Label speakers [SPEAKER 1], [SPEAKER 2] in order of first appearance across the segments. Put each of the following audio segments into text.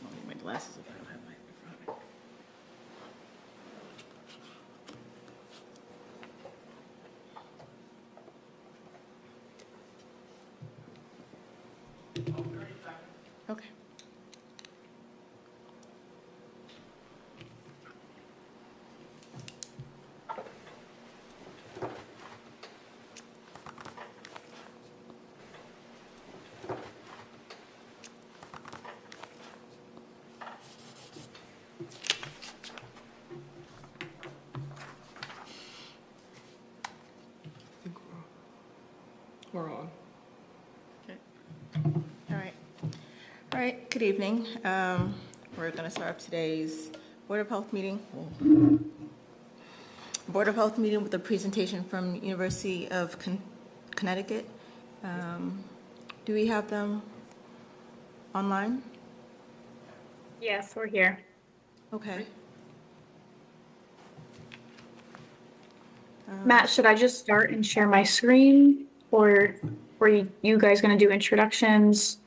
[SPEAKER 1] I'll need my glasses if I don't have mine in front of me. Okay. right, good evening. We're going to start up today's Board of Health meeting. Board of Health meeting with a presentation from University of Connecticut. Do we have them online?
[SPEAKER 2] Yes, we're here.
[SPEAKER 1] Okay.
[SPEAKER 2] Matt, should I just start and share my screen, or were you guys going to do introductions?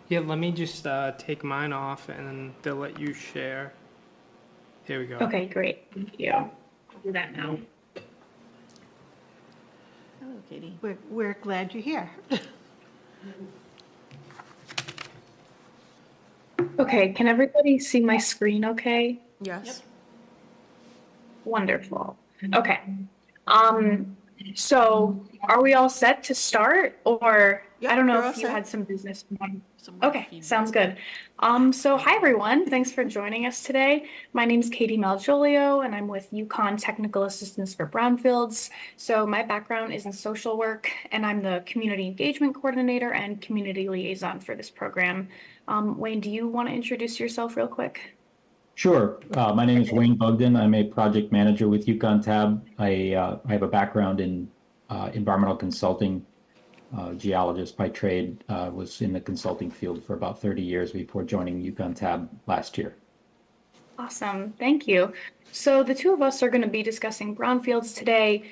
[SPEAKER 3] Yeah, let me just take mine off and then they'll let you share. Here we go.
[SPEAKER 2] Okay, great. Thank you. I'll do that now.
[SPEAKER 1] Hello, Katie.
[SPEAKER 4] We're glad you're here.
[SPEAKER 2] Okay, can everybody see my screen okay?
[SPEAKER 1] Yes.
[SPEAKER 2] Wonderful. Okay. So are we all set to start, or
[SPEAKER 1] Yep,
[SPEAKER 2] I don't know
[SPEAKER 1] we're
[SPEAKER 2] if you
[SPEAKER 1] all set.
[SPEAKER 2] had some business.
[SPEAKER 1] Some
[SPEAKER 2] Okay,
[SPEAKER 1] feedback.
[SPEAKER 2] sounds good. So hi everyone, thanks for joining us today. My name's Katie Malgiolio and I'm with UConn Technical Assistance for Brownfields. So my background is in social work and I'm the Community Engagement Coordinator and Community Liaison for this program. Wayne, do you want to introduce yourself real quick?
[SPEAKER 5] Sure. My name is Wayne Bugden. I'm a project manager with UConn Tab. I have a background in environmental consulting, geologist by trade, was in the consulting field for about 30 years before joining UConn Tab last year.
[SPEAKER 2] Awesome, thank you. So the two of us are going to be discussing brownfields today,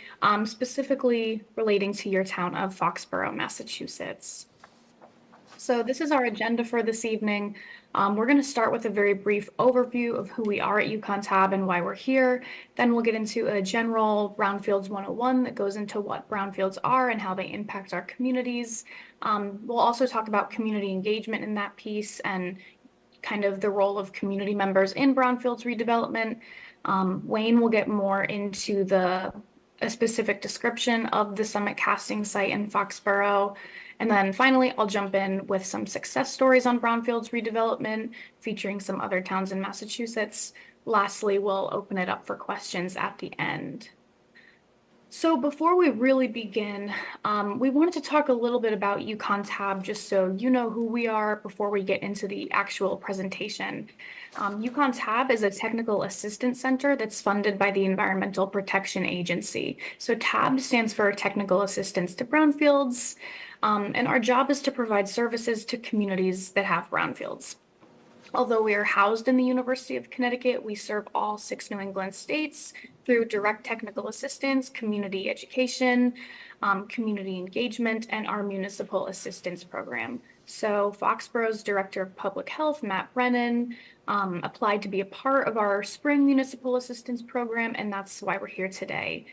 [SPEAKER 2] specifically relating to your town of Foxborough, Massachusetts. So this is our agenda for this evening. We're going to start with a very brief overview of who we are at UConn Tab and why we're here. Then we'll get into a general Brownfields 101 that goes into what brownfields are and how they impact our communities. We'll also talk about community engagement in that piece and kind of the role of community members in brownfields redevelopment. Wayne will get more into a specific description of the Summit casting site in Foxborough. And then finally, I'll jump in with some success stories on brownfields redevelopment, featuring some other towns in Massachusetts. Lastly, we'll open it up for questions at the end. So before we really begin, we wanted to talk a little bit about UConn Tab, just so you know who we are before we get into the actual presentation. UConn Tab is a technical assistance center that's funded by the Environmental Protection Agency. So TAB stands for Technical Assistance to Brownfields, and our job is to provide services to communities that have brownfields. Although we are housed in the University of Connecticut, we serve all 6 New England states through direct technical assistance, community education, community engagement, and our municipal assistance program. So Foxborough's Director of Public Health, Matt Brennan, applied to be a part of our spring municipal assistance program, and that's why we're here today.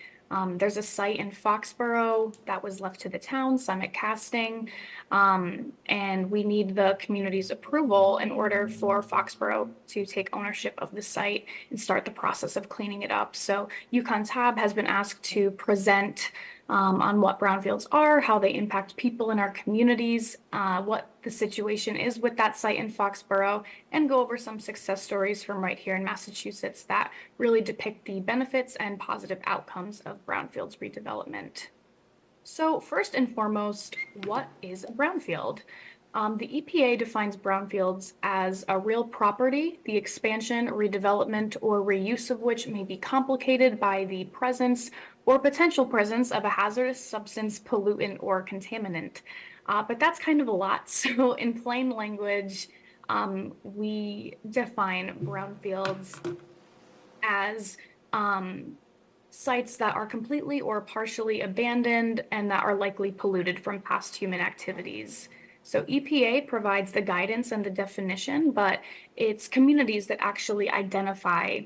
[SPEAKER 2] There's a site in Foxborough that was left to the town, Summit Casting, and we need the community's approval in order for Foxborough to take ownership of the site and start the process of cleaning it up. So UConn Tab has been asked to present on what brownfields are, how they impact people in our communities, what the situation is with that site in Foxborough, and go over some success stories from right here in Massachusetts that really depict the benefits and positive outcomes of brownfields redevelopment. So first and foremost, what is a brownfield? The EPA defines brownfields as a real property, the expansion, redevelopment, or reuse of which may be complicated by the presence or potential presence of a hazardous substance, pollutant, or contaminant. But that's kind of a lot. So in plain language, we define brownfields as sites that are completely or partially abandoned and that are likely polluted from past human activities. So EPA provides the guidance and the definition, but it's communities that actually identify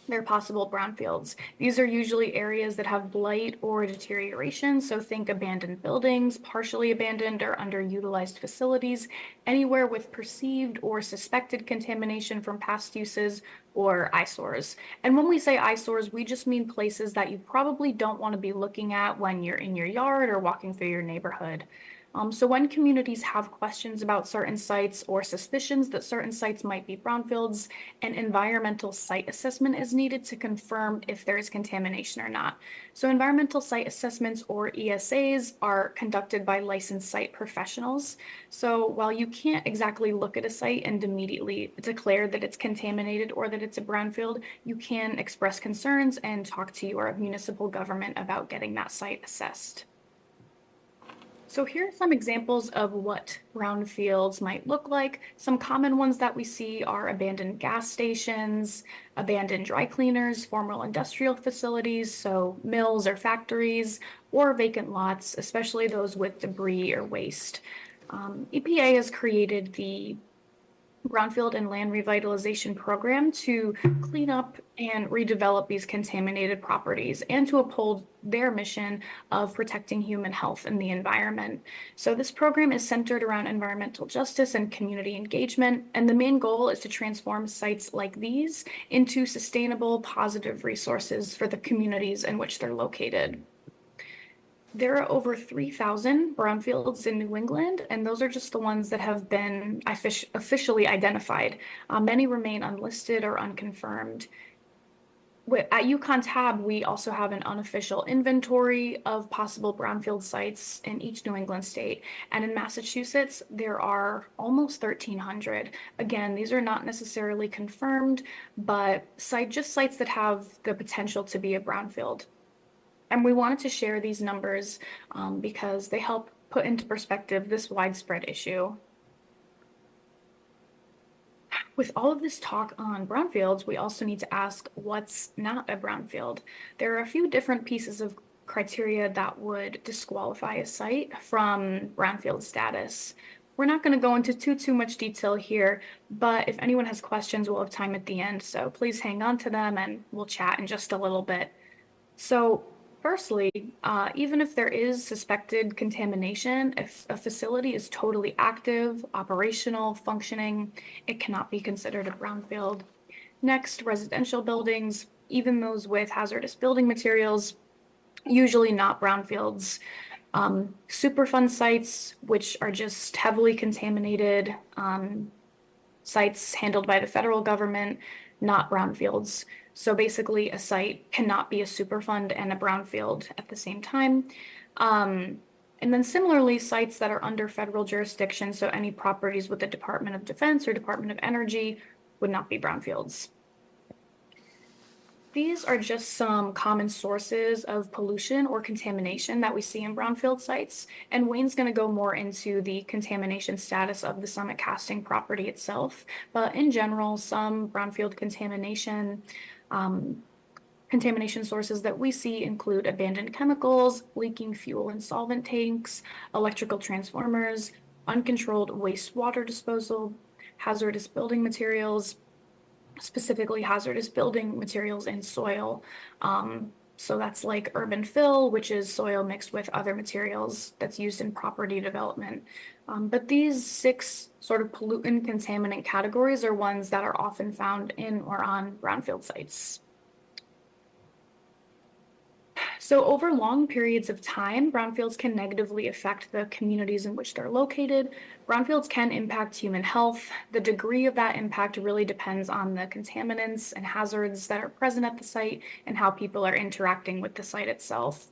[SPEAKER 2] their possible brownfields. These are usually areas that have blight or deterioration. So think abandoned buildings, partially abandoned or underutilized facilities, anywhere with perceived or suspected contamination from past uses, or eyesores. And when we say eyesores, we just mean places that you probably don't want to be looking at when you're in your yard or walking through your neighborhood. So when communities have questions about certain sites or suspicions that certain sites might be brownfields, an environmental site assessment is needed to confirm if there is contamination or not. So environmental site assessments, or ESAs, are conducted by licensed site professionals. So while you can't exactly look at a site and immediately declare that it's contaminated or that it's a brownfield, you can express concerns and talk to your municipal government about getting that site assessed. So here are some examples of what brownfields might look like. Some common ones that we see are abandoned gas stations, abandoned dry cleaners, former industrial facilities, so mills or factories, or vacant lots, especially those with debris or waste. EPA has created the Brownfield and Land Revitalization Program to clean up and redevelop these contaminated properties and to uphold their mission of protecting human health and the environment. So this program is centered around environmental justice and community engagement, and the main goal is to transform sites like these into sustainable, positive resources for the communities in which they're located. There are over 3,000 brownfields in New England, and those are just the ones that have been officially identified. Many remain unlisted or unconfirmed. At UConn Tab, we also have an unofficial inventory of possible brownfield sites in each New England state. And in Massachusetts, there are almost 1,300. Again, these are not necessarily confirmed, but just sites that have the potential to be a brownfield. And we wanted to share these numbers because they help put into perspective this widespread issue. With all of this talk on brownfields, we also need to ask what's not a brownfield. There are a few different pieces of criteria that would disqualify a site from brownfield status. We're not going to go into too much detail here, but if anyone has questions, we'll have time at the end. So please hang on to them and we'll chat in just a little bit. So firstly, even if there is suspected contamination, if a facility is totally active, operational, functioning, it cannot be considered a brownfield. Next, residential buildings, even those with hazardous building materials, usually not brownfields. Superfund sites, which are just heavily contaminated, sites handled by the federal government, not brownfields. So basically, a site cannot be a Superfund and a brownfield at the same time. And then similarly, sites that are under federal jurisdiction, so any properties with the Department of Defense or Department of Energy, would not be brownfields. These are just some common sources of pollution or contamination that we see in brownfield sites, and Wayne's going to go more into the contamination status of the Summit Casting property itself. But in general, some brownfield contamination sources that we see include abandoned chemicals, leaking fuel and solvent tanks, electrical transformers, uncontrolled wastewater disposal, hazardous building materials, specifically hazardous building materials in soil. So that's like urban fill, which is soil mixed with other materials that's used in property development. But these 6 sort of pollutant contaminant categories are ones that are often found in or on brownfield sites. So over long periods of time, brownfields can negatively affect the communities in which they're located. Brownfields can impact human health. The degree of that impact really depends on the contaminants and hazards that are present at the site and how people are interacting with the site itself.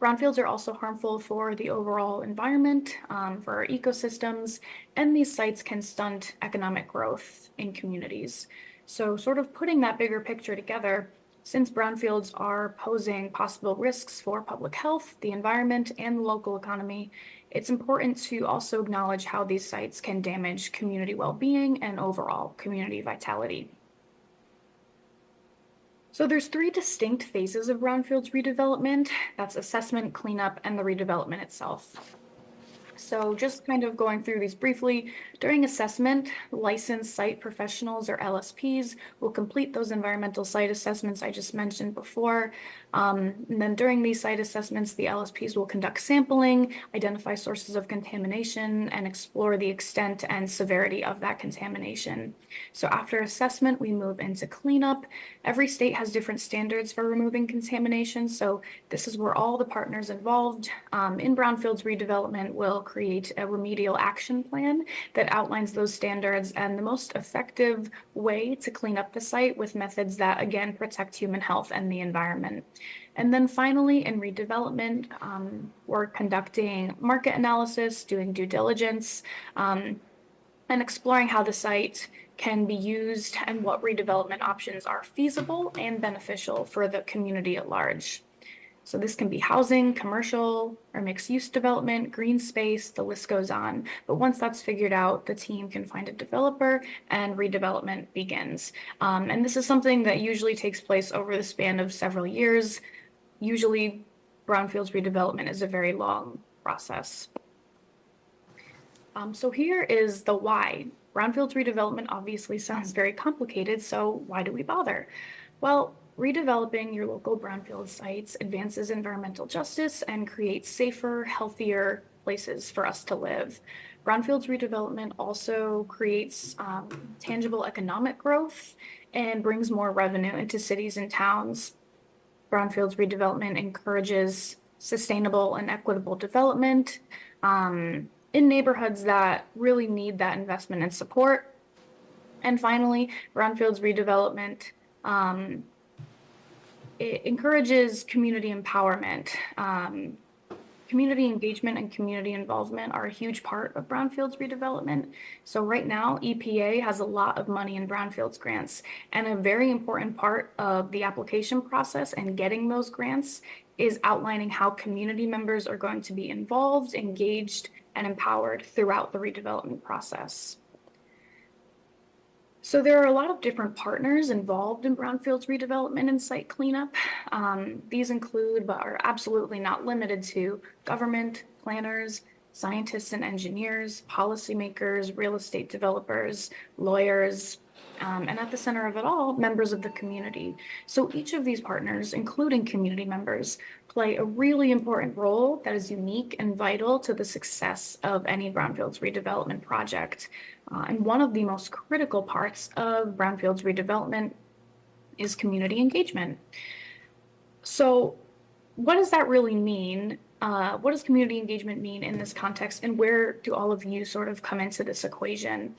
[SPEAKER 2] Brownfields are also harmful for the overall environment, for our ecosystems, and these sites can stunt economic growth in communities. So sort of putting that bigger picture together, since brownfields are posing possible risks for public health, the environment, and the local economy, it's important to also acknowledge how these sites can damage community well-being and overall community vitality. So there's 3 distinct phases of brownfields redevelopment. That's assessment, cleanup, and the redevelopment itself. So just kind of going through these briefly, during assessment, licensed site professionals or LSPs will complete those environmental site assessments I just mentioned before. And then during these site assessments, the LSPs will conduct sampling, identify sources of contamination, and explore the extent and severity of that contamination. So after assessment, we move into cleanup. Every state has different standards for removing contamination, so this is where all the partners involved in brownfields redevelopment will create a remedial action plan that outlines those standards and the most effective way to clean up the site with methods that, again, protect human health and the environment. And then finally, in redevelopment, we're conducting market analysis, doing due diligence, and exploring how the site can be used and what redevelopment options are feasible and beneficial for the community at large. So this can be housing, commercial, or mixed-use development, green space, the list goes on. But once that's figured out, the team can find a developer and redevelopment begins. And this is something that usually takes place over the span of several years. Usually, brownfields redevelopment is a very long process. So here is the why. Brownfields redevelopment obviously sounds very complicated, so why do we bother? Well, redeveloping your local brownfield sites advances environmental justice and creates safer, healthier places for us to live. Brownfields redevelopment also creates tangible economic growth and brings more revenue into cities and towns. Brownfields redevelopment encourages sustainable and equitable development in neighborhoods that really need that investment and support. And finally, brownfields redevelopment it encourages community empowerment. Community engagement and community involvement are a huge part of brownfields redevelopment. So right now, EPA has a lot of money in brownfields grants, and a very important part of the application process and getting those grants is outlining how community members are going to be involved, engaged, and empowered throughout the redevelopment process. So there are a lot of different partners involved in brownfields redevelopment and site cleanup. These include, but are absolutely not limited to, government, planners, scientists and engineers, policymakers, real estate developers, lawyers, and at the center of it all, members of the community. So each of these partners, including community members, play a really important role that is unique and vital to the success of any brownfields redevelopment project. And one of the most critical parts of brownfields redevelopment is community engagement. So what does that really mean? What does community engagement mean in this context, and where do all of you sort of come into this equation?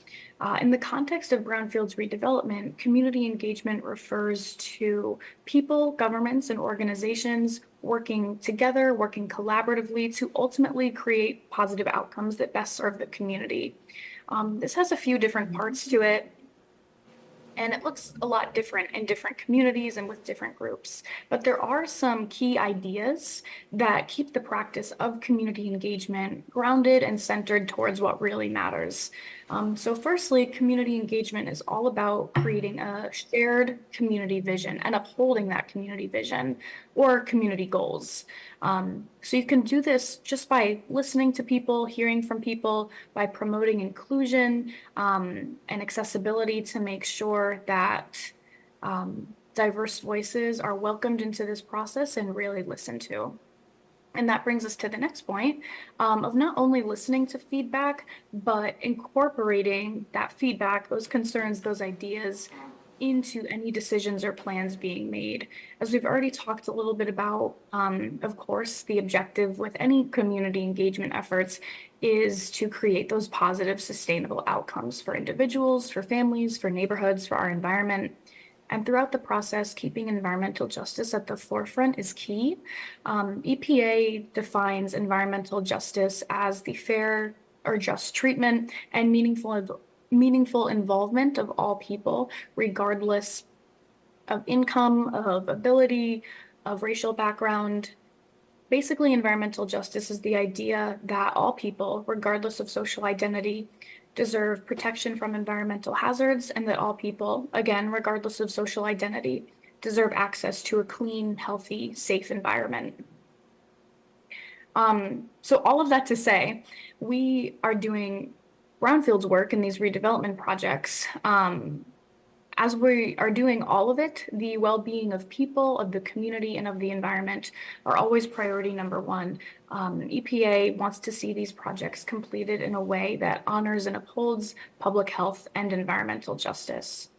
[SPEAKER 2] In the context of brownfields redevelopment, community engagement refers to people, governments, and organizations working together, working collaboratively to ultimately create positive outcomes that best serve the community. This has a few different parts to it, and it looks a lot different in different communities and with different groups. But there are some key ideas that keep the practice of community engagement grounded and centered towards what really matters. So firstly, community engagement is all about creating a shared community vision and upholding that community vision or community goals. So you can do this just by listening to people, hearing from people, by promoting inclusion and accessibility to make sure that diverse voices are welcomed into this process and really listened to. And that brings us to the next point of not only listening to feedback, but incorporating that feedback, those concerns, those ideas into any decisions or plans being made. As we've already talked a little bit about, of course, the objective with any community engagement efforts is to create those positive, sustainable outcomes for individuals, for families, for neighborhoods, for our environment. And throughout the process, keeping environmental justice at the forefront is key. EPA defines environmental justice as the fair or just treatment and meaningful involvement of all people, regardless of income, of ability, of racial background. Basically, environmental justice is the idea that all people, regardless of social identity, deserve protection from environmental hazards, and that all people, again, regardless of social identity, deserve access to a clean, healthy, safe environment. So all of that to say, we are doing brownfields work in these redevelopment projects. As we are doing all of it, the well-being of people, of the community, and of the environment are always priority number one. EPA wants to see these projects completed in a way that honors and upholds public health and environmental justice.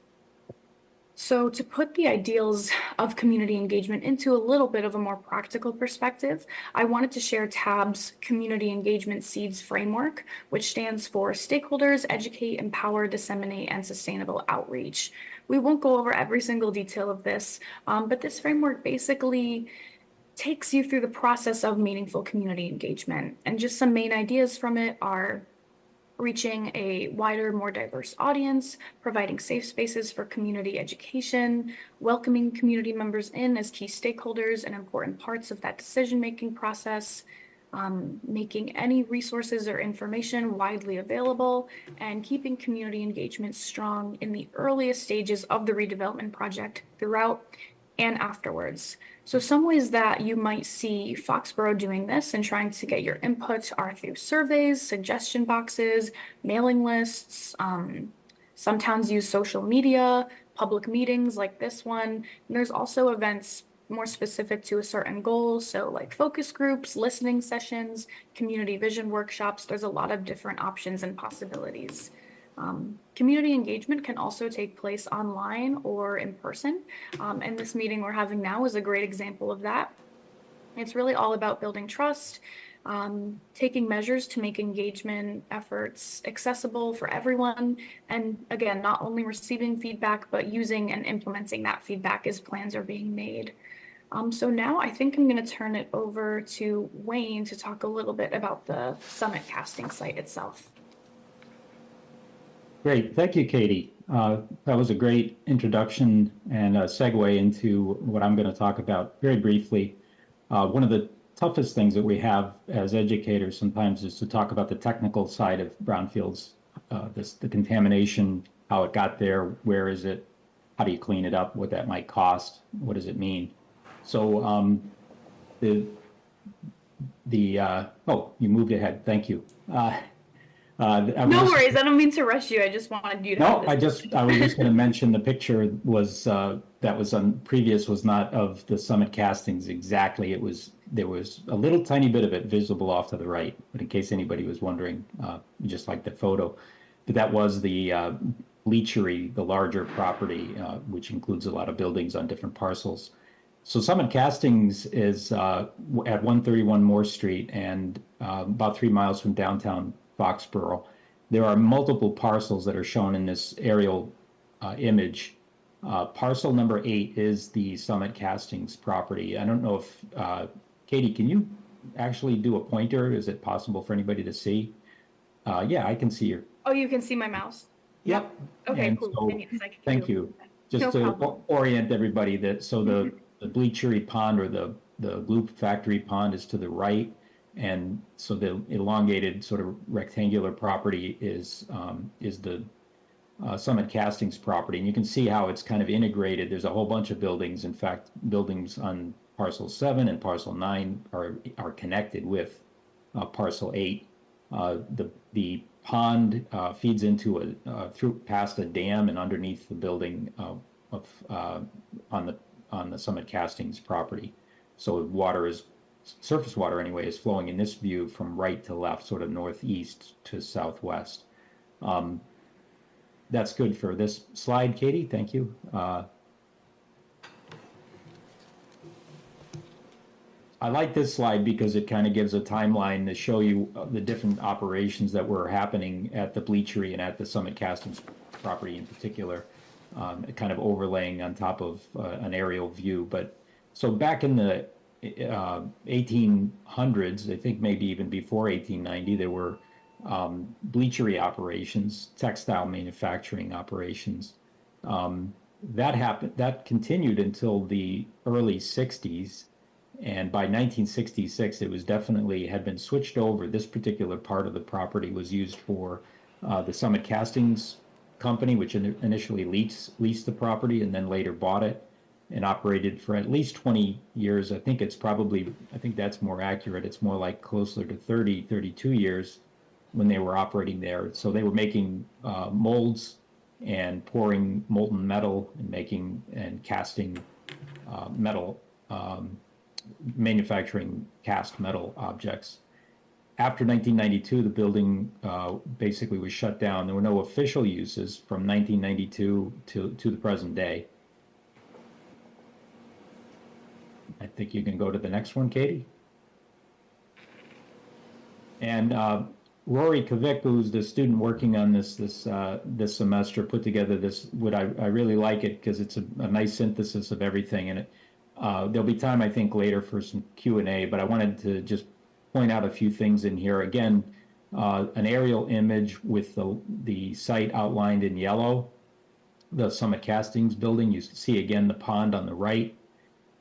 [SPEAKER 2] So to put the ideals of community engagement into a little bit of a more practical perspective, I wanted to share TAB's Community Engagement Seeds Framework, which stands for Stakeholders, Educate, Empower, Disseminate, and Sustainable Outreach. We won't go over every single detail of this, but this framework basically takes you through the process of meaningful community engagement. And just some main ideas from it are reaching a wider, more diverse audience, providing safe spaces for community education, welcoming community members in as key stakeholders and important parts of that decision-making process, making any resources or information widely available, and keeping community engagement strong in the earliest stages of the redevelopment project throughout and afterwards. So some ways that you might see Foxborough doing this and trying to get your input are through surveys, suggestion boxes, mailing lists. Some towns use social media, public meetings like this one. And there's also events more specific to a certain goal. So like focus groups, listening sessions, community vision workshops. There's a lot of different options and possibilities. Community engagement can also take place online or in person. And this meeting we're having now is a great example of that. It's really all about building trust, taking measures to make engagement efforts accessible for everyone. And again, not only receiving feedback, but using and implementing that feedback as plans are being made. So now I think I'm going to turn it over to Wayne to talk a little bit about the summit casting site itself.
[SPEAKER 5] Great. Thank you, Katie. That was a great introduction and a segue into what I'm going to talk about very briefly. One of the toughest things that we have as educators sometimes is to talk about the technical side of brownfields, the contamination, how it got there, where is it, how do you clean it up, what that might cost, what does it mean. So oh, you moved ahead. Thank you.
[SPEAKER 2] No worries. I don't mean to rush you. I just wanted you to.
[SPEAKER 5] No, I was just going to mention the picture was that was on previous was not of the summit castings exactly. There was a little tiny bit of it visible off to the right, but in case anybody was wondering, just like the photo, but that was the bleachery, the larger property, which includes a lot of buildings on different parcels. So Summit Castings is at 131 Moore Street and about 3 miles from downtown Foxborough. There are multiple parcels that are shown in this aerial image. Parcel number 8 is the Summit Castings property. I don't know if, Katie, can you actually do a pointer? Is it possible for anybody to see? Yeah, I can see your.
[SPEAKER 2] Oh, you can see my mouse?
[SPEAKER 5] Yep.
[SPEAKER 2] Okay,
[SPEAKER 5] and
[SPEAKER 2] cool.
[SPEAKER 5] So, thank you. Just to orient everybody that, so the bleachery pond or the glue factory pond is to the right. And so the elongated sort of rectangular property is the Summit Castings property. And you can see how it's kind of integrated. There's a whole bunch of buildings. In fact, buildings on parcel 7 and parcel 9 are connected with parcel 8. The pond feeds into through past a dam and underneath the building on the Summit Castings property. So surface water anyway is flowing in this view from right to left, sort of northeast to southwest. That's good for this slide, Katie. Thank you. I like this slide because it kind of gives a timeline to show you the different operations that were happening at the bleachery and at the Summit Castings property in particular, kind of overlaying on top of an aerial view. But so back in the 1800s, I think maybe even before 1890, there were bleachery operations, textile manufacturing operations. That continued until the early 60s. And by 1966, it was definitely had been switched over. This particular part of the property was used for the Summit Castings company, which initially leased the property and then later bought it. and operated for at least 20 years. I think that's more accurate. It's more like closer to 30, 32 years when they were operating there. So they were making molds and pouring molten metal and making and casting metal, manufacturing cast metal objects. After 1992, the building basically was shut down. There were no official uses from 1992 to the present day. I think you can go to the next one, Katie. And Rory Kavik, who's the student working on this semester, put together this. I really like it because it's a nice synthesis of everything. And there'll be time, I think, later for some Q&A. But I wanted to just point out a few things in here. Again, an aerial image with the site outlined in yellow, the Summit Castings building. You see again the pond on the right,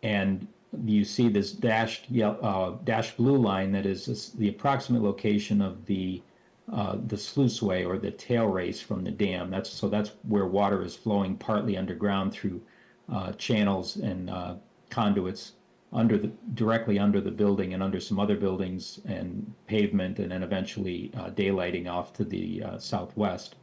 [SPEAKER 5] and you see this dashed blue line that is the approximate location of the sluiceway or the tail race from the dam. That's where water is flowing partly underground through channels and conduits directly under the building and under some other buildings and pavement, and then eventually daylighting off to the southwest.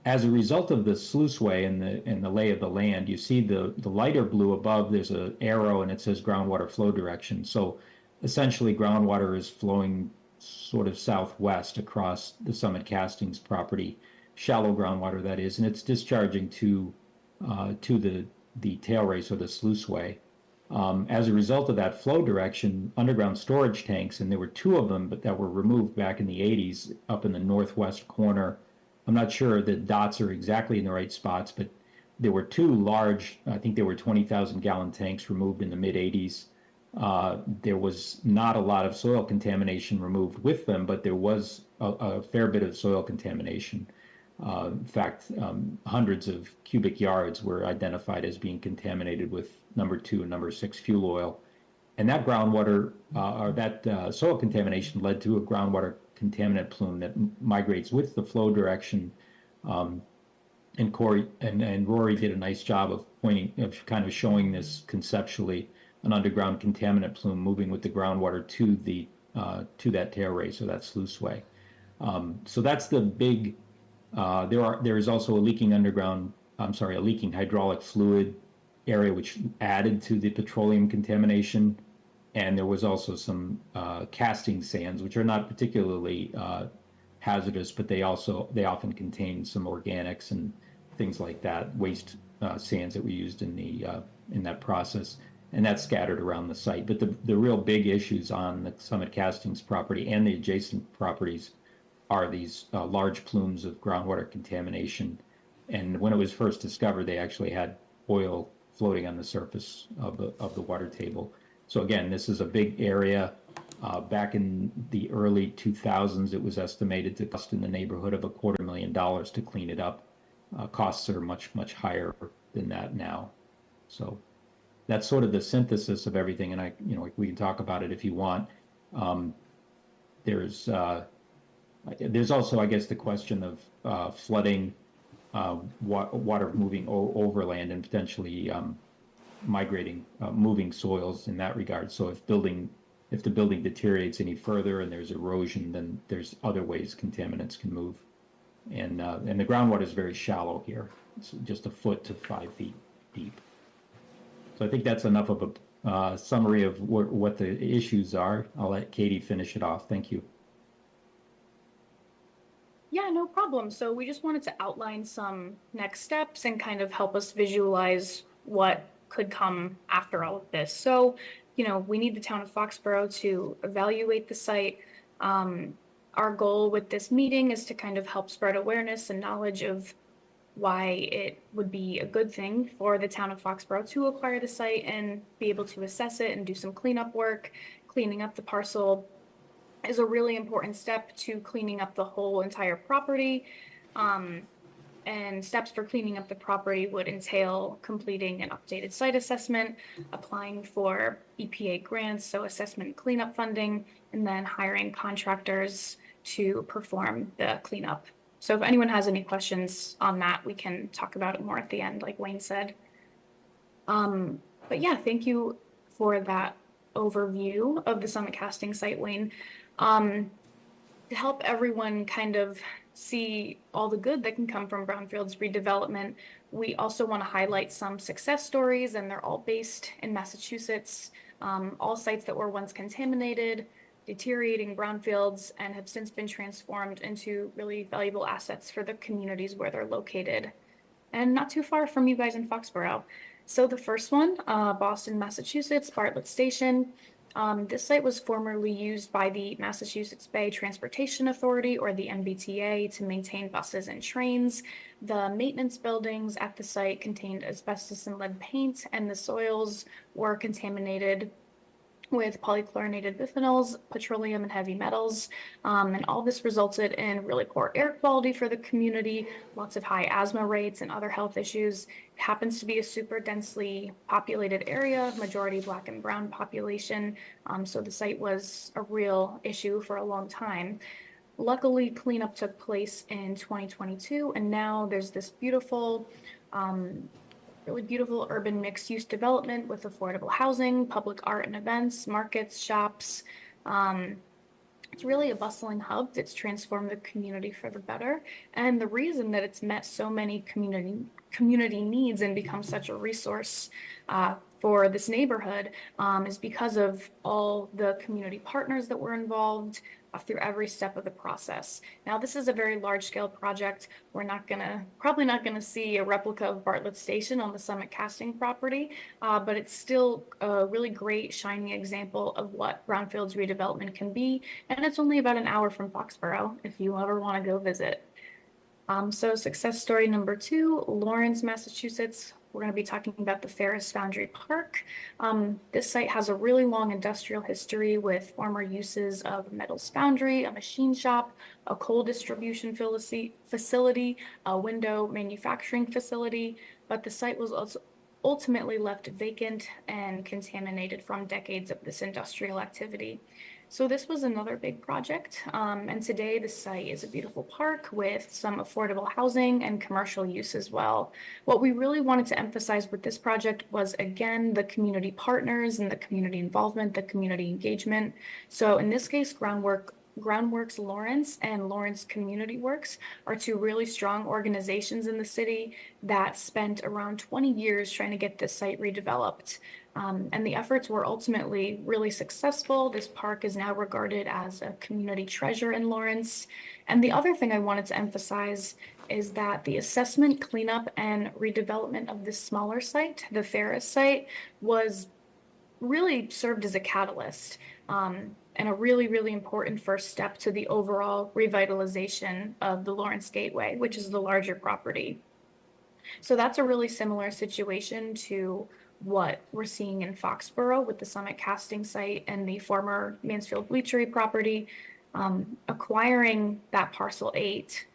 [SPEAKER 5] As a result of the sluiceway and the lay of the land, you see the lighter blue above. There's an arrow and it says groundwater flow direction. So essentially, groundwater is flowing sort of southwest across the Summit Castings property, shallow groundwater that is, and it's discharging to the tail race or the sluiceway. As a result of that flow direction, underground storage tanks, and there were two of them, but that were removed back in the 80s up in the northwest corner. I'm not sure the dots are exactly in the right spots, but there were two large, I think they were 20,000 gallon tanks removed in the mid 80s. There was not a lot of soil contamination removed with them, but there was a fair bit of soil contamination. In fact, hundreds of cubic yards were identified as being contaminated with number 2 and number 6 fuel oil. And that groundwater, or that soil contamination led to a groundwater contaminant plume that migrates with the flow direction. And Corey and Rory did a nice job of kind of showing this conceptually, an underground contaminant plume moving with the groundwater to that tail race or that sluiceway. So that's the big. There is also a leaking hydraulic fluid area which added to the petroleum contamination, and there was also some casting sands, which are not particularly hazardous, but they often contain some organics and things like that, waste sands that we used in that process, and that's scattered around the site. But the real big issues on the Summit Castings property and the adjacent properties are these large plumes of groundwater contamination. And when it was first discovered, they actually had oil floating on the surface of the water table. So again, this is a big area. Back in the early 2000s, it was estimated to cost in the neighborhood of $250,000 to clean it up. Costs are much, much higher than that now. So that's sort of the synthesis of everything. And we can talk about it if you want. There's also, I guess, the question of flooding, water moving overland and potentially migrating, moving soils in that regard. So if the building deteriorates any further and there's erosion, then there's other ways contaminants can move. And the groundwater is very shallow here. It's just 1 foot to 5 feet deep. So I think that's enough of a summary of what the issues are. I'll let Katie finish it off. Thank you.
[SPEAKER 2] Yeah, no problem. So we just wanted to outline some next steps and kind of help us visualize what could come after all of this. So, we need the town of Foxborough to evaluate the site. Our goal with this meeting is to kind of help spread awareness and knowledge of why it would be a good thing for the town of Foxborough to acquire the site and be able to assess it and do some cleanup work. Cleaning up the parcel is a really important step to cleaning up the whole entire property. And steps for cleaning up the property would entail completing an updated site assessment, applying for EPA grants, so assessment cleanup funding, and then hiring contractors to perform the cleanup. So if anyone has any questions on that, we can talk about it more at the end, like Wayne said. But yeah, thank you for that overview of the Summit Casting site, Wayne. To help everyone kind of see all the good that can come from brownfields redevelopment, we also want to highlight some success stories, and they're all based in Massachusetts. All sites that were once contaminated, deteriorating brownfields, and have since been transformed into really valuable assets for the communities where they're located, and not too far from you guys in Foxborough. So the first one, Boston, Massachusetts, Bartlett Station. This site was formerly used by the Massachusetts Bay Transportation Authority, or the MBTA, to maintain buses and trains. The maintenance buildings at the site contained asbestos and lead paint, and the soils were contaminated with polychlorinated biphenyls, petroleum, and heavy metals. And all this resulted in really poor air quality for the community, lots of high asthma rates and other health issues. It happens to be a super densely populated area, majority Black and brown population. So the site was a real issue for a long time. Luckily, cleanup took place in 2022, and now there's this beautiful, really beautiful urban mixed-use development with affordable housing, public art and events, markets, shops. It's really a bustling hub that's transformed the community for the better. And the reason that it's met so many community needs and become such a resource for this neighborhood is because of all the community partners that were involved through every step of the process. Now, this is a very large-scale project. We're probably not gonna see a replica of Bartlett Station on the Summit Casting property, but it's still a really great, shining example of what brownfields redevelopment can be, and it's only about an hour from Foxborough if you ever want to go visit. So success story number 2, Lawrence, Massachusetts. We're going to be talking about the Ferris Foundry Park. This site has a really long industrial history with former uses of a metals foundry, a machine shop, a coal distribution facility, a window manufacturing facility, but the site was also ultimately left vacant and contaminated from decades of this industrial activity. So this was another big project, and today the site is a beautiful park with some affordable housing and commercial use as well. What we really wanted to emphasize with this project was, again, the community partners and the community involvement, the community engagement. So in this case, Groundworks Lawrence and Lawrence Community Works are two really strong organizations in the city that spent around 20 years trying to get this site redeveloped. And the efforts were ultimately really successful. This park is now regarded as a community treasure in Lawrence. And the other thing I wanted to emphasize is that the assessment, cleanup, and redevelopment of this smaller site, the Ferris site, was really served as a catalyst. And a really, really important first step to the overall revitalization of the Lawrence Gateway, which is the larger property. So that's a really similar situation to what we're seeing in Foxborough with the Summit Casting site and the former Mansfield Bleachery property. Acquiring that parcel 8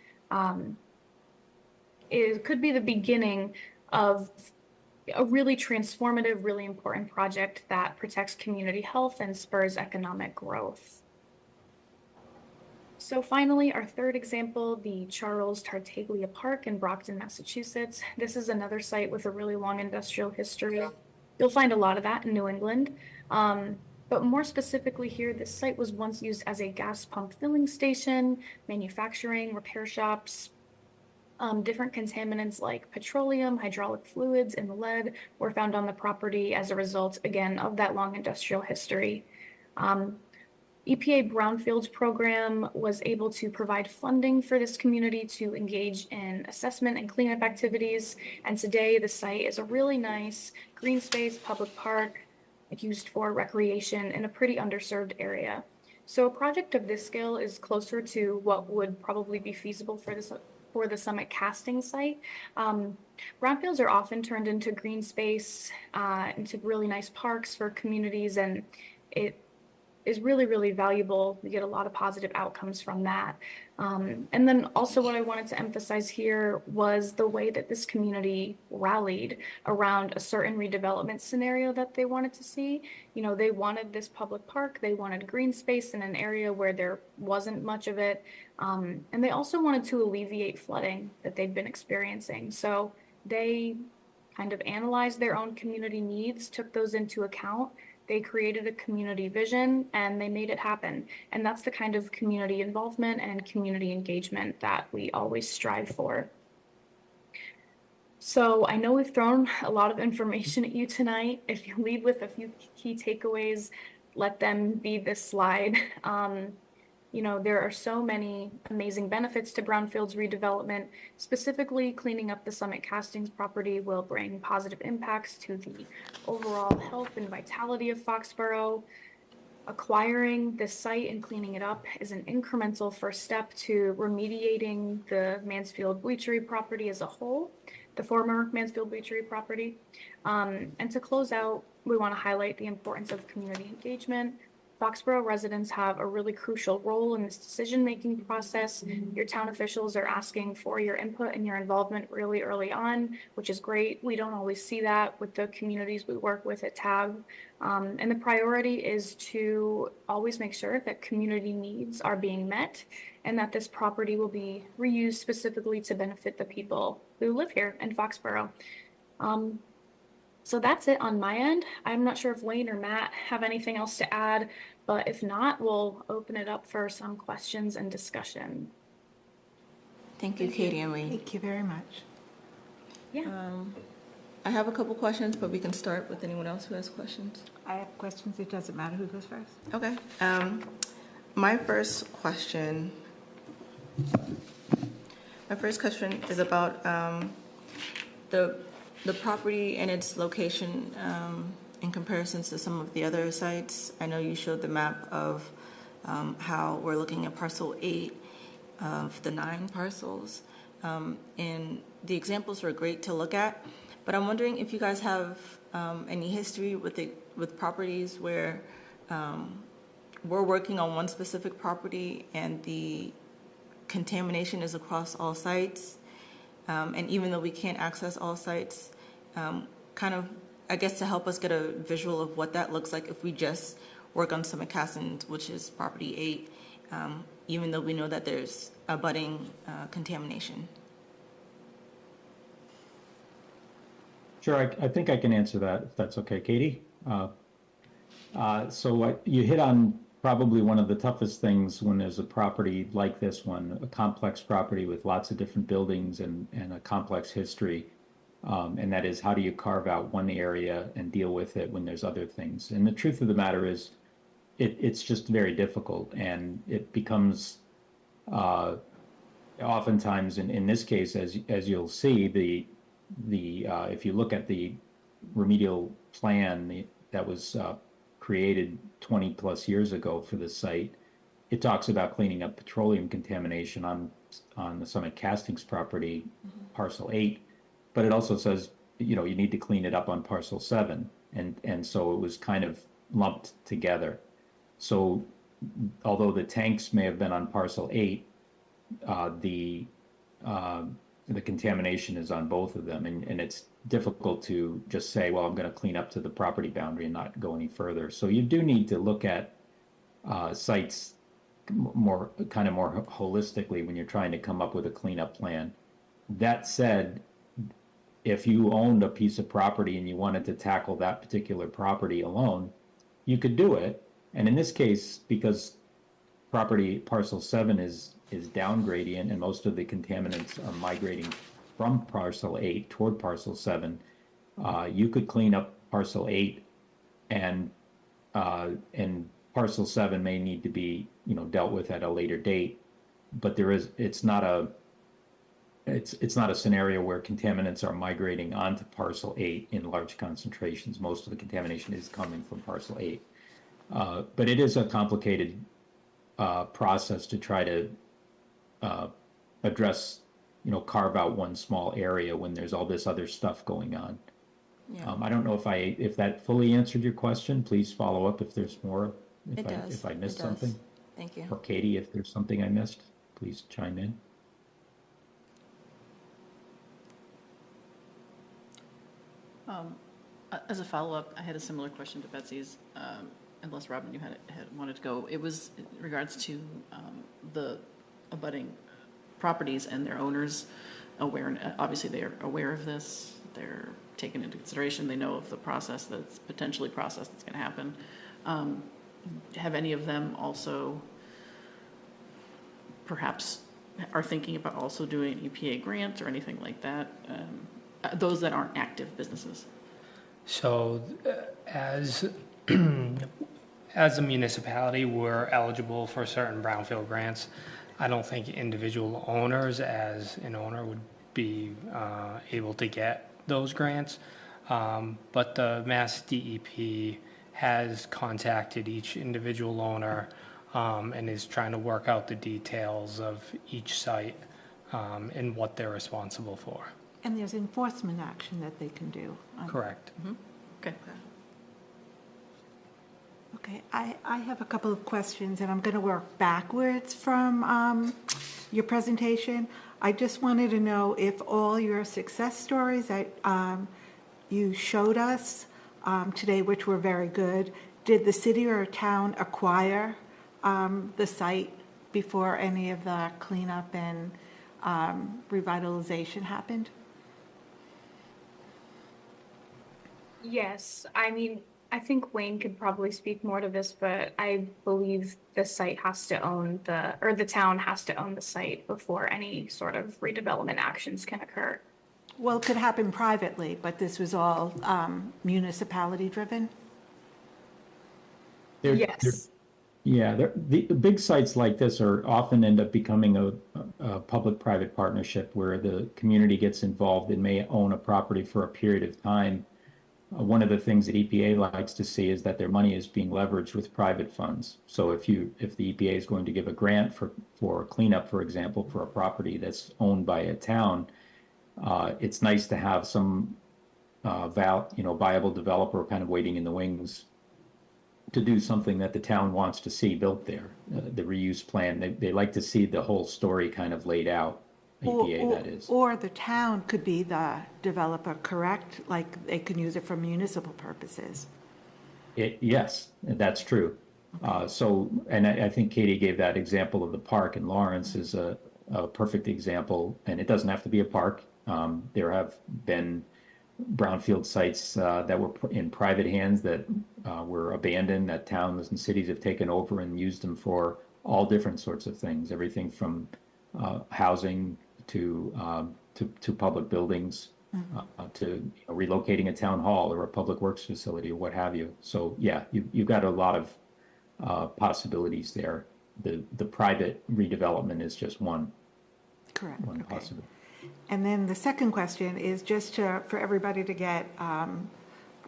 [SPEAKER 2] could be the beginning of a really transformative, really important project that protects community health and spurs economic growth. So finally, our third example, the Charles Tartaglia Park in Brockton, Massachusetts. This is another site with a really long industrial history. You'll find a lot of that in New England. But more specifically here, this site was once used as a gas pump filling station, manufacturing, repair shops. Different contaminants like petroleum, hydraulic fluids, and lead were found on the property as a result, again, of that long industrial history. EPA Brownfields program was able to provide funding for this community to engage in assessment and cleanup activities. And today the site is a really nice green space public park used for recreation in a pretty underserved area. So a project of this scale is closer to what would probably be feasible for the Summit Casting site. Brownfields are often turned into green space, into really nice parks for communities, and it is really, really valuable. We get a lot of positive outcomes from that. And then also what I wanted to emphasize here was the way that this community rallied around a certain redevelopment scenario that they wanted to see. You know, they wanted this public park, they wanted green space in an area where there wasn't much of it. And they also wanted to alleviate flooding that they'd been experiencing. So they kind of analyzed their own community needs, took those into account. They created a community vision and they made it happen. And that's the kind of community involvement and community engagement that we always strive for. So I know we've thrown a lot of information at you tonight. If you leave with a few key takeaways, let them be this slide. There are so many amazing benefits to brownfields redevelopment. Specifically, cleaning up the Summit Castings property will bring positive impacts to the overall health and vitality of Foxborough. Acquiring this site and cleaning it up is an incremental first step to remediating the Mansfield Bleachery property as a whole, the former Mansfield Bleachery property. And to close out, we want to highlight the importance of community engagement. Foxborough residents have a really crucial role in this decision-making process. Your town officials are asking for your input and your involvement really early on, which is great. We don't always see that with the communities we work with at TAB. And the priority is to always make sure that community needs are being met and that this property will be reused specifically to benefit the people who live here in Foxborough. So that's it on my end. I'm not sure if Wayne or Matt have anything else to add, but if not, we'll open it up for some questions and discussion.
[SPEAKER 1] Thank you, Katie and Wayne.
[SPEAKER 4] Thank you very much.
[SPEAKER 2] Yeah.
[SPEAKER 1] I have a couple questions, but we can start with anyone else who has questions.
[SPEAKER 4] I have questions. It doesn't matter who goes first.
[SPEAKER 1] Okay. My first question is about the property and its location in comparison to some of the other sites. I know you showed the map of how we're looking at parcel 8 of the 9 parcels. And the examples were great to look at, but I'm wondering if you guys have any history with properties where we're working on one specific property and the contamination is across all sites. And even though we can't access all sites, kind of, I guess, to help us get a visual of what that looks like if we just work on Summit Castings, which is property 8, even though we know that there's abutting contamination.
[SPEAKER 5] Sure, I think I can answer that, if that's okay, Katie. So you hit on probably one of the toughest things when there's a property like this one, a complex property with lots of different buildings and a complex history. And that is, how do you carve out one area and deal with it when there's other things? And the truth of the matter is, it's just very difficult, and it becomes oftentimes, in this case, as you'll see, if you look at the remedial plan that was created 20 plus years ago for the site, it talks about cleaning up petroleum contamination on the Summit Castings property, parcel 8, but it also says, you need to clean it up on parcel 7, and so it was kind of lumped together. So although the tanks may have been on parcel 8, the contamination is on both of them, and it's difficult to just say, well, I'm going to clean up to the property boundary and not go any further. So you do need to look at sites more holistically when you're trying to come up with a cleanup plan. That said, if you owned a piece of property and you wanted to tackle that particular property alone, you could do it. And in this case, because property parcel 7 is down gradient and most of the contaminants are migrating from parcel 8 toward parcel 7, you could clean up parcel 8, and parcel 7 may need to be dealt with at a later date. But it's not a scenario where contaminants are migrating onto parcel 8 in large concentrations. Most of the contamination is coming from parcel 8. But it is a complicated process to try to address, carve out one small area when there's all this other stuff going on.
[SPEAKER 1] Yeah.
[SPEAKER 5] I don't know if that fully answered your question. Please follow up if there's more. If I missed something.
[SPEAKER 1] Thank you.
[SPEAKER 5] Or Katie, if there's something I missed, please chime in.
[SPEAKER 6] As a follow-up, I had a similar question to Betsy's, unless Robin, you had wanted to go. It was in regards to the abutting properties and their owners aware. Obviously, they are aware of this. they're taken into consideration. They know of the process that's potentially process that's going to happen. Have any of them also perhaps are thinking about also doing an EPA grant or anything like that? Those that aren't active businesses.
[SPEAKER 3] So as as a municipality, we're eligible for certain brownfield grants. I don't think individual owners as an owner would be able to get those grants. But the Mass DEP has contacted each individual owner and is trying to work out the details of each site and what they're responsible for.
[SPEAKER 4] And there's enforcement action that they can do.
[SPEAKER 3] Correct.
[SPEAKER 6] Okay.
[SPEAKER 4] Okay, I have a couple of questions, and I'm going to work backwards from your presentation. I just wanted to know if all your success stories that you showed us today, which were very good, did the city or town acquire the site before any of the cleanup and revitalization happened?
[SPEAKER 2] Yes, I mean, I think Wayne could probably speak more to this, but I believe the site has to own the town has to own the site before any sort of redevelopment actions can occur.
[SPEAKER 4] Well, it could happen privately, but this was all municipality driven?
[SPEAKER 2] Yes.
[SPEAKER 5] The big sites like this are often end up becoming a public-private partnership where the community gets involved and may own a property for a period of time. One of the things that EPA likes to see is that their money is being leveraged with private funds. So if the EPA is going to give a grant for cleanup, for example, for a property that's owned by a town, it's nice to have some viable developer kind of waiting in the wings to do something that the town wants to see built there. The reuse plan, they like to see the whole story kind of laid out. EPA, that is.
[SPEAKER 4] Or the town could be the developer, correct? Like they can use it for municipal purposes.
[SPEAKER 5] Yes, that's true. And I think Katie gave that example of the park in Lawrence is a perfect example, and it doesn't have to be a park. There have been brownfield sites that were in private hands that were abandoned, that towns and cities have taken over and used them for all different sorts of things, everything from housing to public buildings, to relocating a town hall or a public works facility or what have you. So yeah, you've got a lot of possibilities there. The private redevelopment is just one.
[SPEAKER 4] Correct.
[SPEAKER 5] One
[SPEAKER 4] Okay.
[SPEAKER 5] possibility.
[SPEAKER 4] And then the second question is just for everybody to get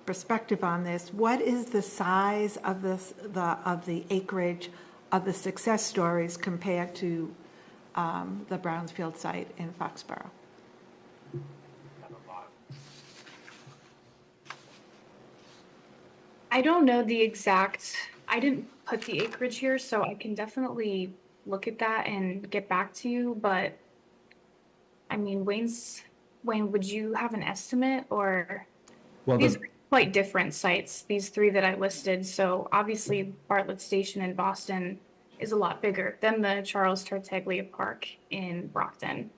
[SPEAKER 4] perspective on this. What is the size of the acreage of the success stories compared to the Brownsfield site in Foxborough?
[SPEAKER 2] I don't know the exact, I didn't put the acreage here, so I can definitely look at that and get back to you, but I mean, Wayne, would you have an estimate or
[SPEAKER 5] Well,
[SPEAKER 2] these are quite different sites, these three that I listed. So obviously Bartlett Station in Boston is a lot bigger than the Charles Tartaglia Park in Brockton.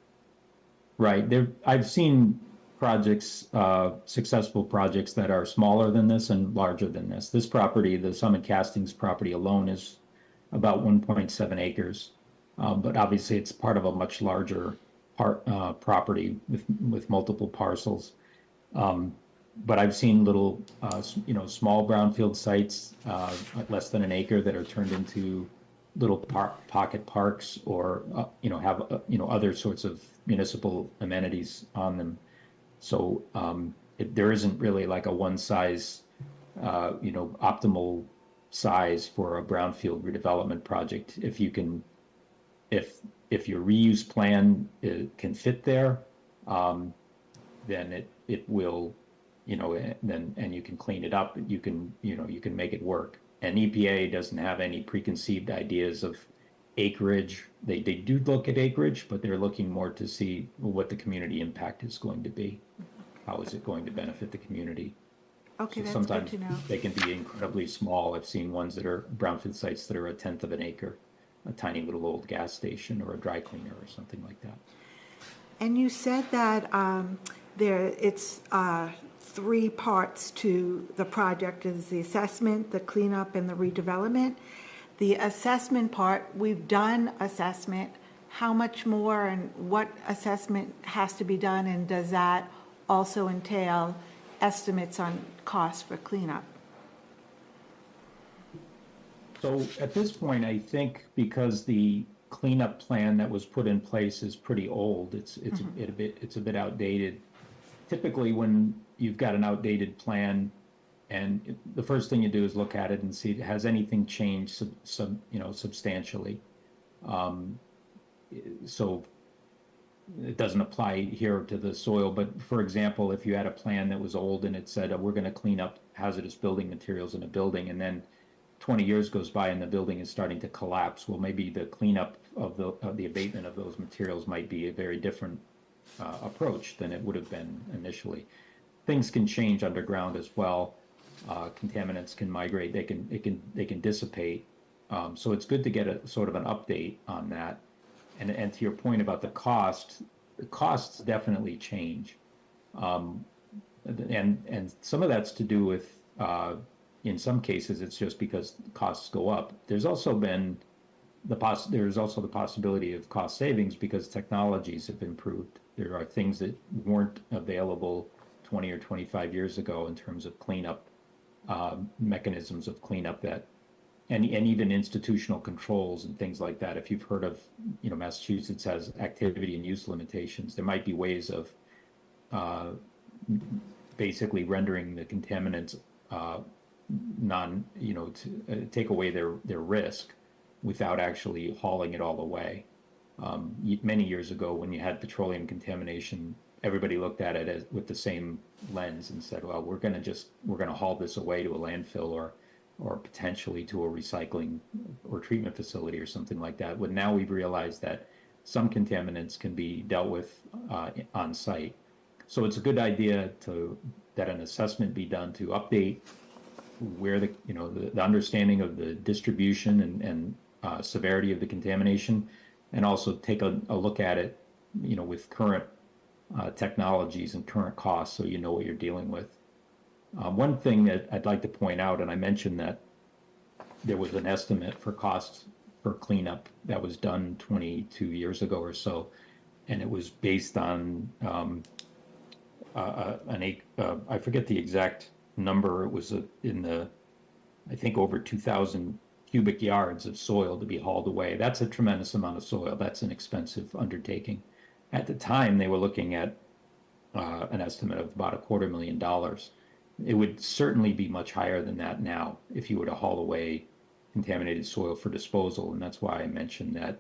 [SPEAKER 5] right. I've seen projects, successful projects that are smaller than this and larger than this. This property, the Summit Castings property alone is about 1.7 acres. But obviously it's part of a much larger property with multiple parcels. But I've seen little, small brownfield sites, less than an acre that are turned into little pocket parks or, have, other sorts of municipal amenities on them. So there isn't really like a one size, optimal size for a brownfield redevelopment project. If you can, if your reuse plan can fit there, then it will, and you can clean it up. You can make it work. And EPA doesn't have any preconceived ideas of acreage. They do look at acreage, but they're looking more to see what the community impact is going to be. How is it going to benefit the community?
[SPEAKER 4] Okay,
[SPEAKER 5] So
[SPEAKER 4] that's good
[SPEAKER 5] sometimes
[SPEAKER 4] to know.
[SPEAKER 5] they can be incredibly small. I've seen ones that are brownfield sites that are 1/10 of an acre, a tiny little old gas station or a dry cleaner or something like that.
[SPEAKER 4] And you said that it's three parts to the project. Is the assessment, the cleanup, and the redevelopment. The assessment part, we've done assessment. How much more and what assessment has to be done, and does that also entail estimates on costs for cleanup?
[SPEAKER 5] So at this point, I think because the cleanup plan that was put in place is pretty old, it's a bit outdated. Typically, when you've got an outdated plan, and the first thing you do is look at it and see has anything changed substantially. So it doesn't apply here to the soil, but for example, if you had a plan that was old and it said we're going to clean up hazardous building materials in a building, and then 20 years goes by and the building is starting to collapse, well, maybe the cleanup of the abatement of those materials might be a very different approach than it would have been initially. Things can change underground as well. Contaminants can migrate. They can dissipate. So it's good to get a sort of an update on that. And to your point about the costs definitely change. And some of that's to do with, in some cases, it's just because costs go up. There's also been the possibility of cost savings because technologies have improved. There are things that weren't available 20 or 25 years ago in terms of cleanup, mechanisms of cleanup that, and even institutional controls and things like that. If you've heard of, Massachusetts has activity and use limitations, there might be ways of basically rendering the contaminants to take away their risk without actually hauling it all away. Many years ago, when you had petroleum contamination, everybody looked at it with the same lens and said, well, we're going to haul this away to a landfill or potentially to a recycling or treatment facility or something like that. But now we've realized that some contaminants can be dealt with on site. So it's a good idea that an assessment be done to update where the understanding of the distribution and severity of the contamination, and also take a look at it, with current technologies and current costs, so you know what you're dealing with. One thing that I'd like to point out, and I mentioned that there was an estimate for costs for cleanup that was done 22 years ago or so, and it was based on I forget the exact number. It was I think over 2,000 cubic yards of soil to be hauled away. That's a tremendous amount of soil. That's an expensive undertaking. At the time, they were looking at an estimate of about $250,000. It would certainly be much higher than that now if you were to haul away contaminated soil for disposal. And that's why I mentioned that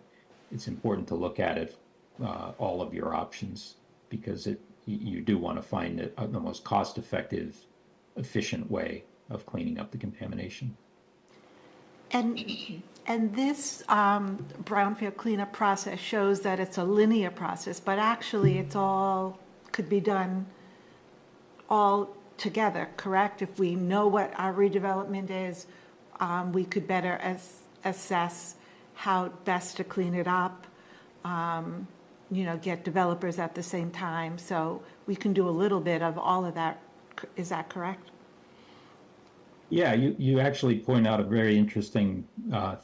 [SPEAKER 5] it's important to look at it, all of your options, because you do want to find the most cost-effective, efficient way of cleaning up the contamination.
[SPEAKER 4] And this brownfield cleanup process shows that it's a linear process, but actually it's all could be done all together, correct? If we know what our redevelopment is, we could better assess how best to clean it up, get developers at the same time. So we can do a little bit of all of that. Is that correct?
[SPEAKER 5] Yeah, you actually point out a very interesting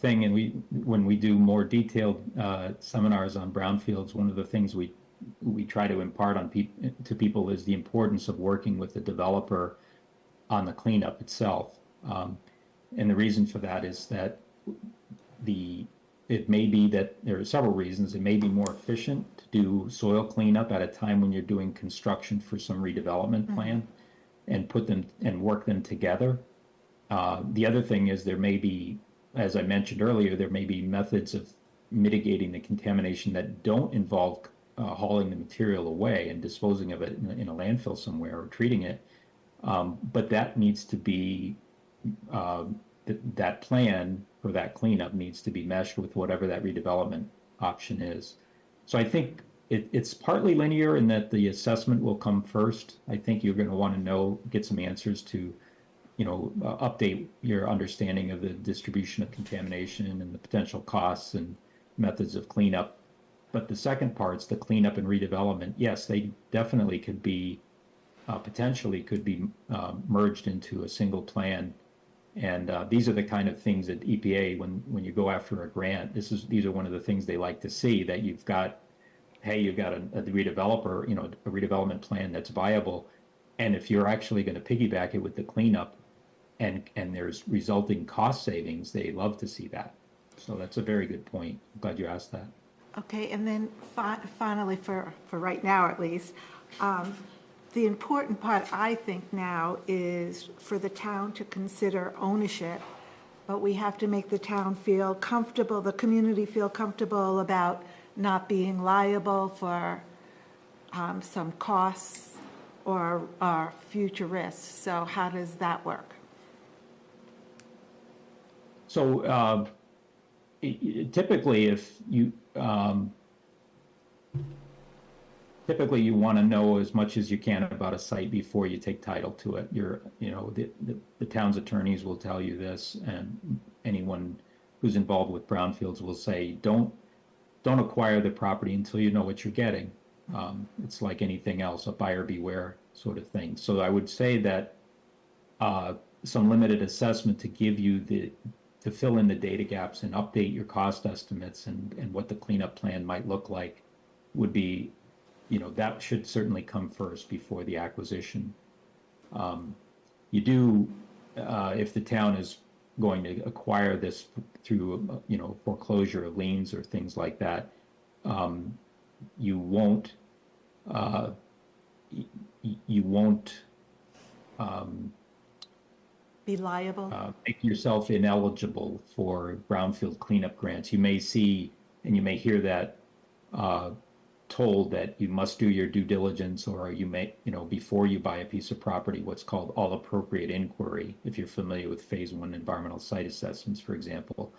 [SPEAKER 5] thing, and when we do more detailed seminars on brownfields, one of the things we try to impart to people is the importance of working with the developer on the cleanup itself. And the reason for that is that it may be that there are several reasons. It may be more efficient to do soil cleanup at a time when you're doing construction for some redevelopment plan, and put them and work them together. The other thing is there may be, as I mentioned earlier, there may be methods of mitigating the contamination that don't involve hauling the material away and disposing of it in a landfill somewhere or treating it. But that needs to be, that plan for that cleanup needs to be meshed with whatever that redevelopment option is. So I think it's partly linear in that the assessment will come first. I think you're going to want to get some answers to update your understanding of the distribution of contamination and the potential costs and methods of cleanup. But the second part's the cleanup and redevelopment. Yes, they definitely could be potentially could be merged into a single plan. And these are the kind of things that EPA, when you go after a grant, these are one of the things they like to see, that you've got a redeveloper, a redevelopment plan that's viable. And if you're actually going to piggyback it with the cleanup and there's resulting cost savings, they love to see that. So that's a very good point. I'm glad you asked that.
[SPEAKER 4] Okay, and then finally, for right now at least, the important part, I think now, is for the town to consider ownership, but we have to make the town feel comfortable, the community feel comfortable about not being liable for some costs or future risks. So how does that work?
[SPEAKER 5] So typically, if you typically you want to know as much as you can about a site before you take title to it. The town's attorneys will tell you this, and anyone who's involved with brownfields will say, don't acquire the property until you know what you're getting. It's like anything else, a buyer beware sort of thing. So I would say that some limited assessment to give you to fill in the data gaps and update your cost estimates and what the cleanup plan might look like would be, that should certainly come first before the acquisition. If the town is going to acquire this through, foreclosure of liens or things like that, you won't
[SPEAKER 4] Be liable?
[SPEAKER 5] make yourself ineligible for brownfield cleanup grants. You may see, and you may hear that told that you must do your due diligence, or you may, before you buy a piece of property, what's called all appropriate inquiry, if you're familiar with phase 1 environmental site assessments, for example.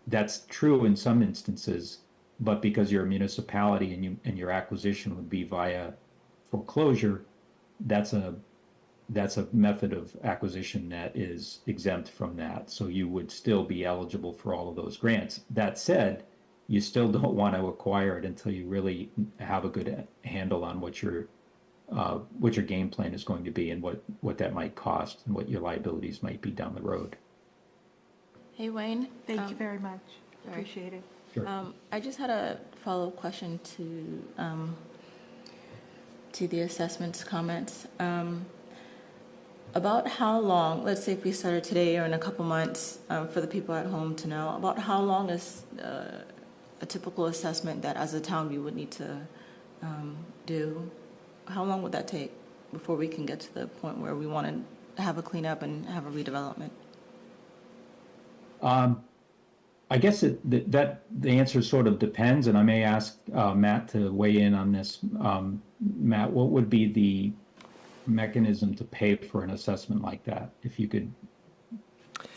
[SPEAKER 5] That's true in some instances, but because you're a municipality and your acquisition would be via foreclosure, that's a method of acquisition that is exempt from that. So you would still be eligible for all of those grants. That said, you still don't want to acquire it until you really have a good handle on what your game plan is going to be and what that might cost and what your liabilities might be down the road.
[SPEAKER 1] Hey, Wayne.
[SPEAKER 4] Thank you very much.
[SPEAKER 1] sorry.
[SPEAKER 4] Appreciate it.
[SPEAKER 5] Sure.
[SPEAKER 1] I just had a follow-up question to the assessments comments. About how long, let's say if we started today or in a couple months, for the people at home to know, about how long is a typical assessment that as a town we would need to do? How long would that take before we can get to the point where we want to have a cleanup and have a redevelopment?
[SPEAKER 5] I guess the answer sort of depends, and I may ask Matt to weigh in on this. Matt, what would be the mechanism to pay for an assessment like that, if you could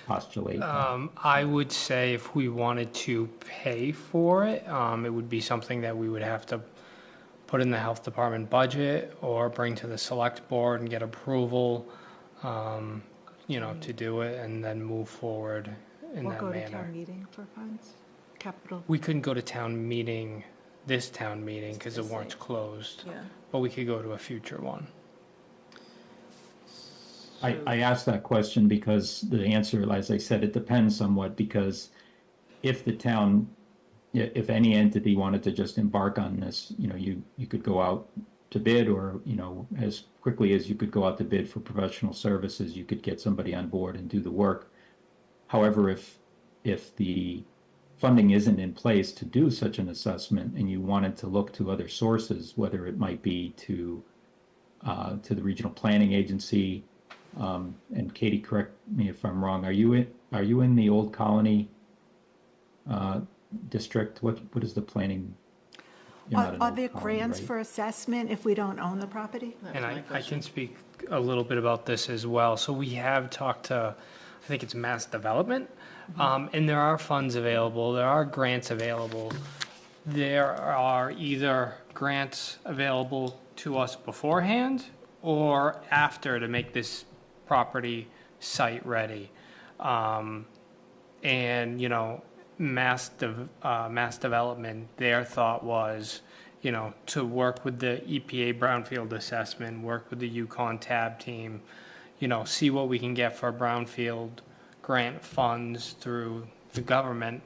[SPEAKER 5] postulate?
[SPEAKER 3] I would say if we wanted to pay for it, it would be something that we would have to put in the health department budget or bring to the select board and get approval, to do it and then move forward in
[SPEAKER 4] Or
[SPEAKER 3] that
[SPEAKER 4] go to
[SPEAKER 3] manner.
[SPEAKER 4] town meeting for funds, capital.
[SPEAKER 3] We couldn't go to this town meeting because the warrant's closed,
[SPEAKER 1] Yeah.
[SPEAKER 3] but we could go to a future one.
[SPEAKER 5] I asked that question because the answer, as I said, it depends somewhat, because if the town, if any entity wanted to just embark on this, you could go out to bid, or, as quickly as you could go out to bid for professional services, you could get somebody on board and do the work. However, if the funding isn't in place to do such an assessment and you wanted to look to other sources, whether it might be to the regional planning agency, and Katie, correct me if I'm wrong, are you in the Old Colony district? What is the planning? You're not in
[SPEAKER 4] Are
[SPEAKER 5] Old
[SPEAKER 4] there
[SPEAKER 5] Colony,
[SPEAKER 4] grants
[SPEAKER 5] right?
[SPEAKER 4] for assessment if we don't own the property?
[SPEAKER 6] That
[SPEAKER 3] And
[SPEAKER 6] was my
[SPEAKER 3] I
[SPEAKER 6] question.
[SPEAKER 3] can speak a little bit about this as well. So we have talked to, I think it's Mass Development, and there are funds available, there are grants available. There are either grants available to us beforehand or after to make this property site ready. Mass Development, their thought was, to work with the EPA brownfield assessment, work with the Yukon tab team, see what we can get for brownfield grant funds through the government.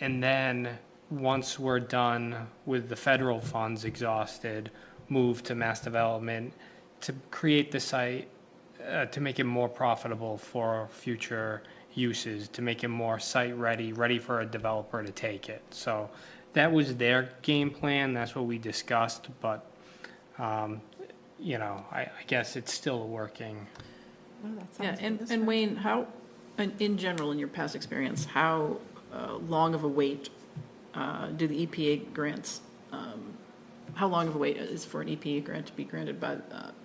[SPEAKER 3] And then once we're done with the federal funds exhausted, move to mass development to create the site, to make it more profitable for future uses, to make it more site ready for a developer to take it. So that was their game plan. That's what we discussed. But, I guess it's still working.
[SPEAKER 6] Yeah, and Wayne, how, in general, in your past experience, how long of a wait do the EPA grants, how long of a wait is for an EPA grant to be granted by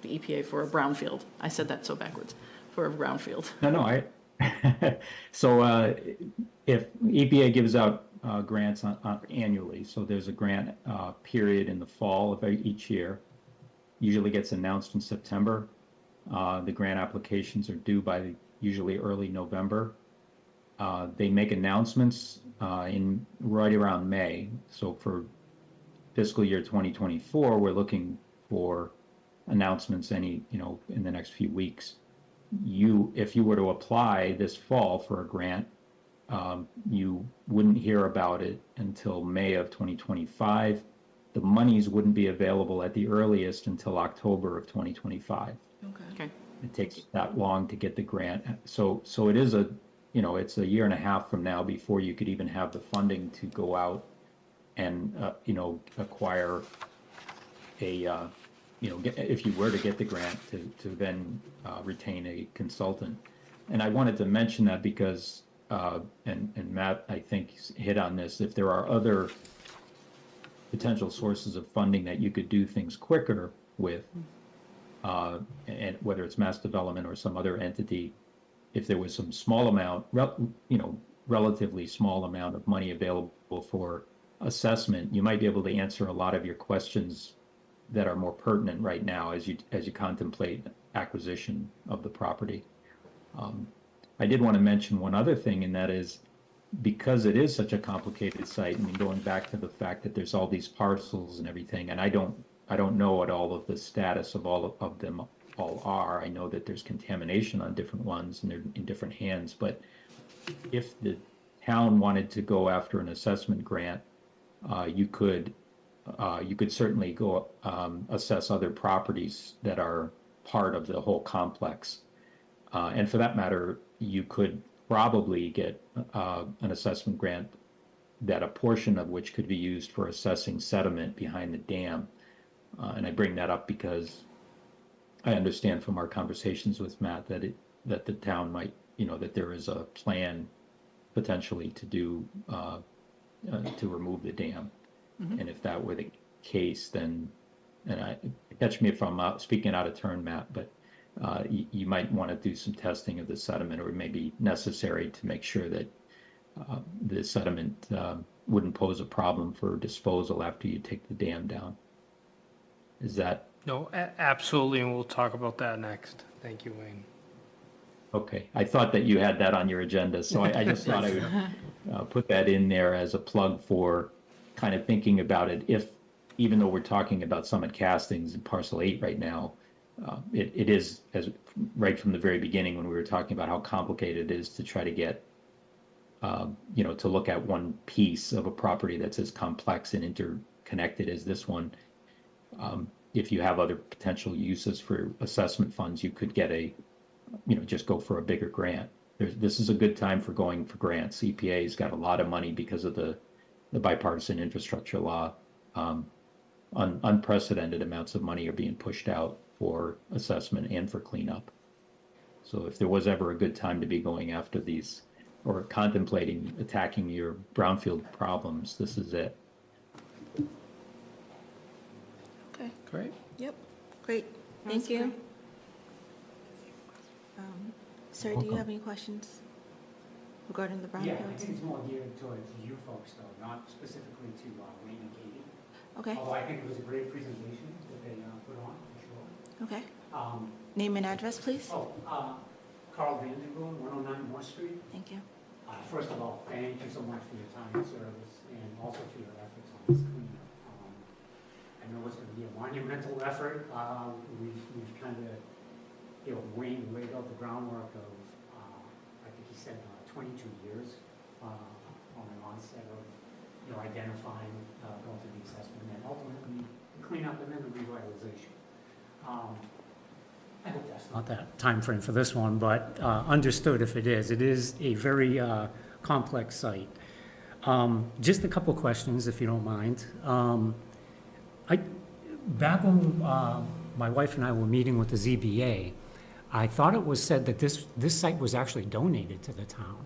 [SPEAKER 6] the EPA for a brownfield? I said that so backwards, for a brownfield.
[SPEAKER 5] No, so if EPA gives out grants annually, so there's a grant period in the fall of each year, usually gets announced in September. The grant applications are due by usually early November. They make announcements in right around May. So for fiscal year 2024, we're looking for announcements in the next few weeks. If you were to apply this fall for a grant, you wouldn't hear about it until May of 2025. The monies wouldn't be available at the earliest until October of 2025.
[SPEAKER 6] Okay.
[SPEAKER 5] It takes that long to get the grant. So it is it's a year and a half from now before you could even have the funding to go out and, acquire if you were to get the grant to then retain a consultant. And I wanted to mention that because, and Matt, I think, hit on this, if there are other potential sources of funding that you could do things quicker with, and whether it's mass development or some other entity, if there was some small amount, relatively small amount of money available for assessment, you might be able to answer a lot of your questions that are more pertinent right now as you contemplate acquisition of the property. I did want to mention one other thing, and that is because it is such a complicated site. I mean, going back to the fact that there's all these parcels and everything, and I don't know what all of the status of all of them all are. I know that there's contamination on different ones and they're in different hands. But if the town wanted to go after an assessment grant, you could certainly go assess other properties that are part of the whole complex. And for that matter, you could probably get an assessment grant that a portion of which could be used for assessing sediment behind the dam. And I bring that up because I understand from our conversations with Matt that the town might, that there is a plan potentially to do to remove the dam. Mm-hmm. And if that were the case, then, catch me if I'm speaking out of turn, Matt, but you might want to do some testing of the sediment, or it may be necessary to make sure that the sediment wouldn't pose a problem for disposal after you take the dam down. Is that?
[SPEAKER 3] No, absolutely, and we'll talk about that next. Thank you, Wayne.
[SPEAKER 5] Okay, I thought that you had that on your agenda, so I just thought I would put that in there as a plug for kind of thinking about it. Even though we're talking about Summit Castings in Parcel 8 right now, it is, as right from the very beginning when we were talking about how complicated it is to try to get, to look at one piece of a property that's as complex and interconnected as this one. If you have other potential uses for assessment funds, you could get just go for a bigger grant. This is a good time for going for grants. EPA's got a lot of money because of the bipartisan infrastructure law. Unprecedented amounts of money are being pushed out for assessment and for cleanup. So if there was ever a good time to be going after these or contemplating attacking your brownfield problems, this is it.
[SPEAKER 1] Okay.
[SPEAKER 3] Great.
[SPEAKER 1] Yep. Great. Thank you. Sir, do you have any questions regarding the brownfields?
[SPEAKER 7] Yeah, I think it's more geared towards you folks, though, not specifically to Wayne and Katie.
[SPEAKER 1] Okay.
[SPEAKER 7] Although I think it was a great presentation that they put on, for sure.
[SPEAKER 1] Okay. Name and address, please.
[SPEAKER 7] Carl Vandenboom, 109 Moore Street.
[SPEAKER 1] Thank you.
[SPEAKER 7] First of all, thank you so much for your time and service, and also for your efforts on this cleanup. was going to be a monumental effort. We've kind of, Wayne laid out the groundwork of, I think he said 22 years on the onset of, identifying, going through the assessment, and ultimately the cleanup and then the revitalization. I hope that's not that time frame for this one, but understood if it is. It is a very complex site. Just a couple questions, if you don't mind. Back when my wife and I were meeting with the ZBA, I thought it was said that this site was actually donated to the town.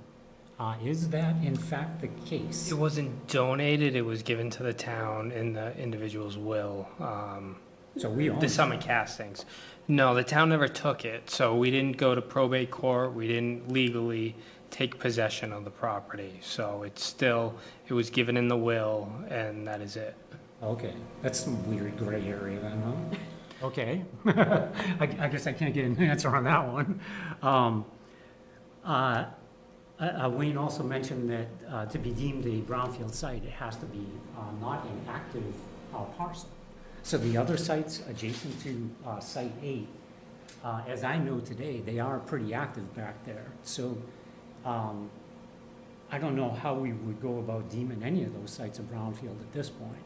[SPEAKER 7] Is that in fact the case?
[SPEAKER 3] It wasn't donated, it was given to the town in the individual's will.
[SPEAKER 5] So we own
[SPEAKER 3] The
[SPEAKER 5] it.
[SPEAKER 3] Summit Castings. No, the town never took it, so we didn't go to probate court, we didn't legally take possession of the property. So it was given in the will, and that is it.
[SPEAKER 5] Okay, that's some weird gray area then, huh? Okay. I guess I can't get an answer on that one. Wayne also mentioned that to be deemed a brownfield site, it has to be not an active parcel. So the other sites adjacent to Site 8, as I know today, they are pretty active back there. So I don't know how we would go about deeming any of those sites a brownfield at this point.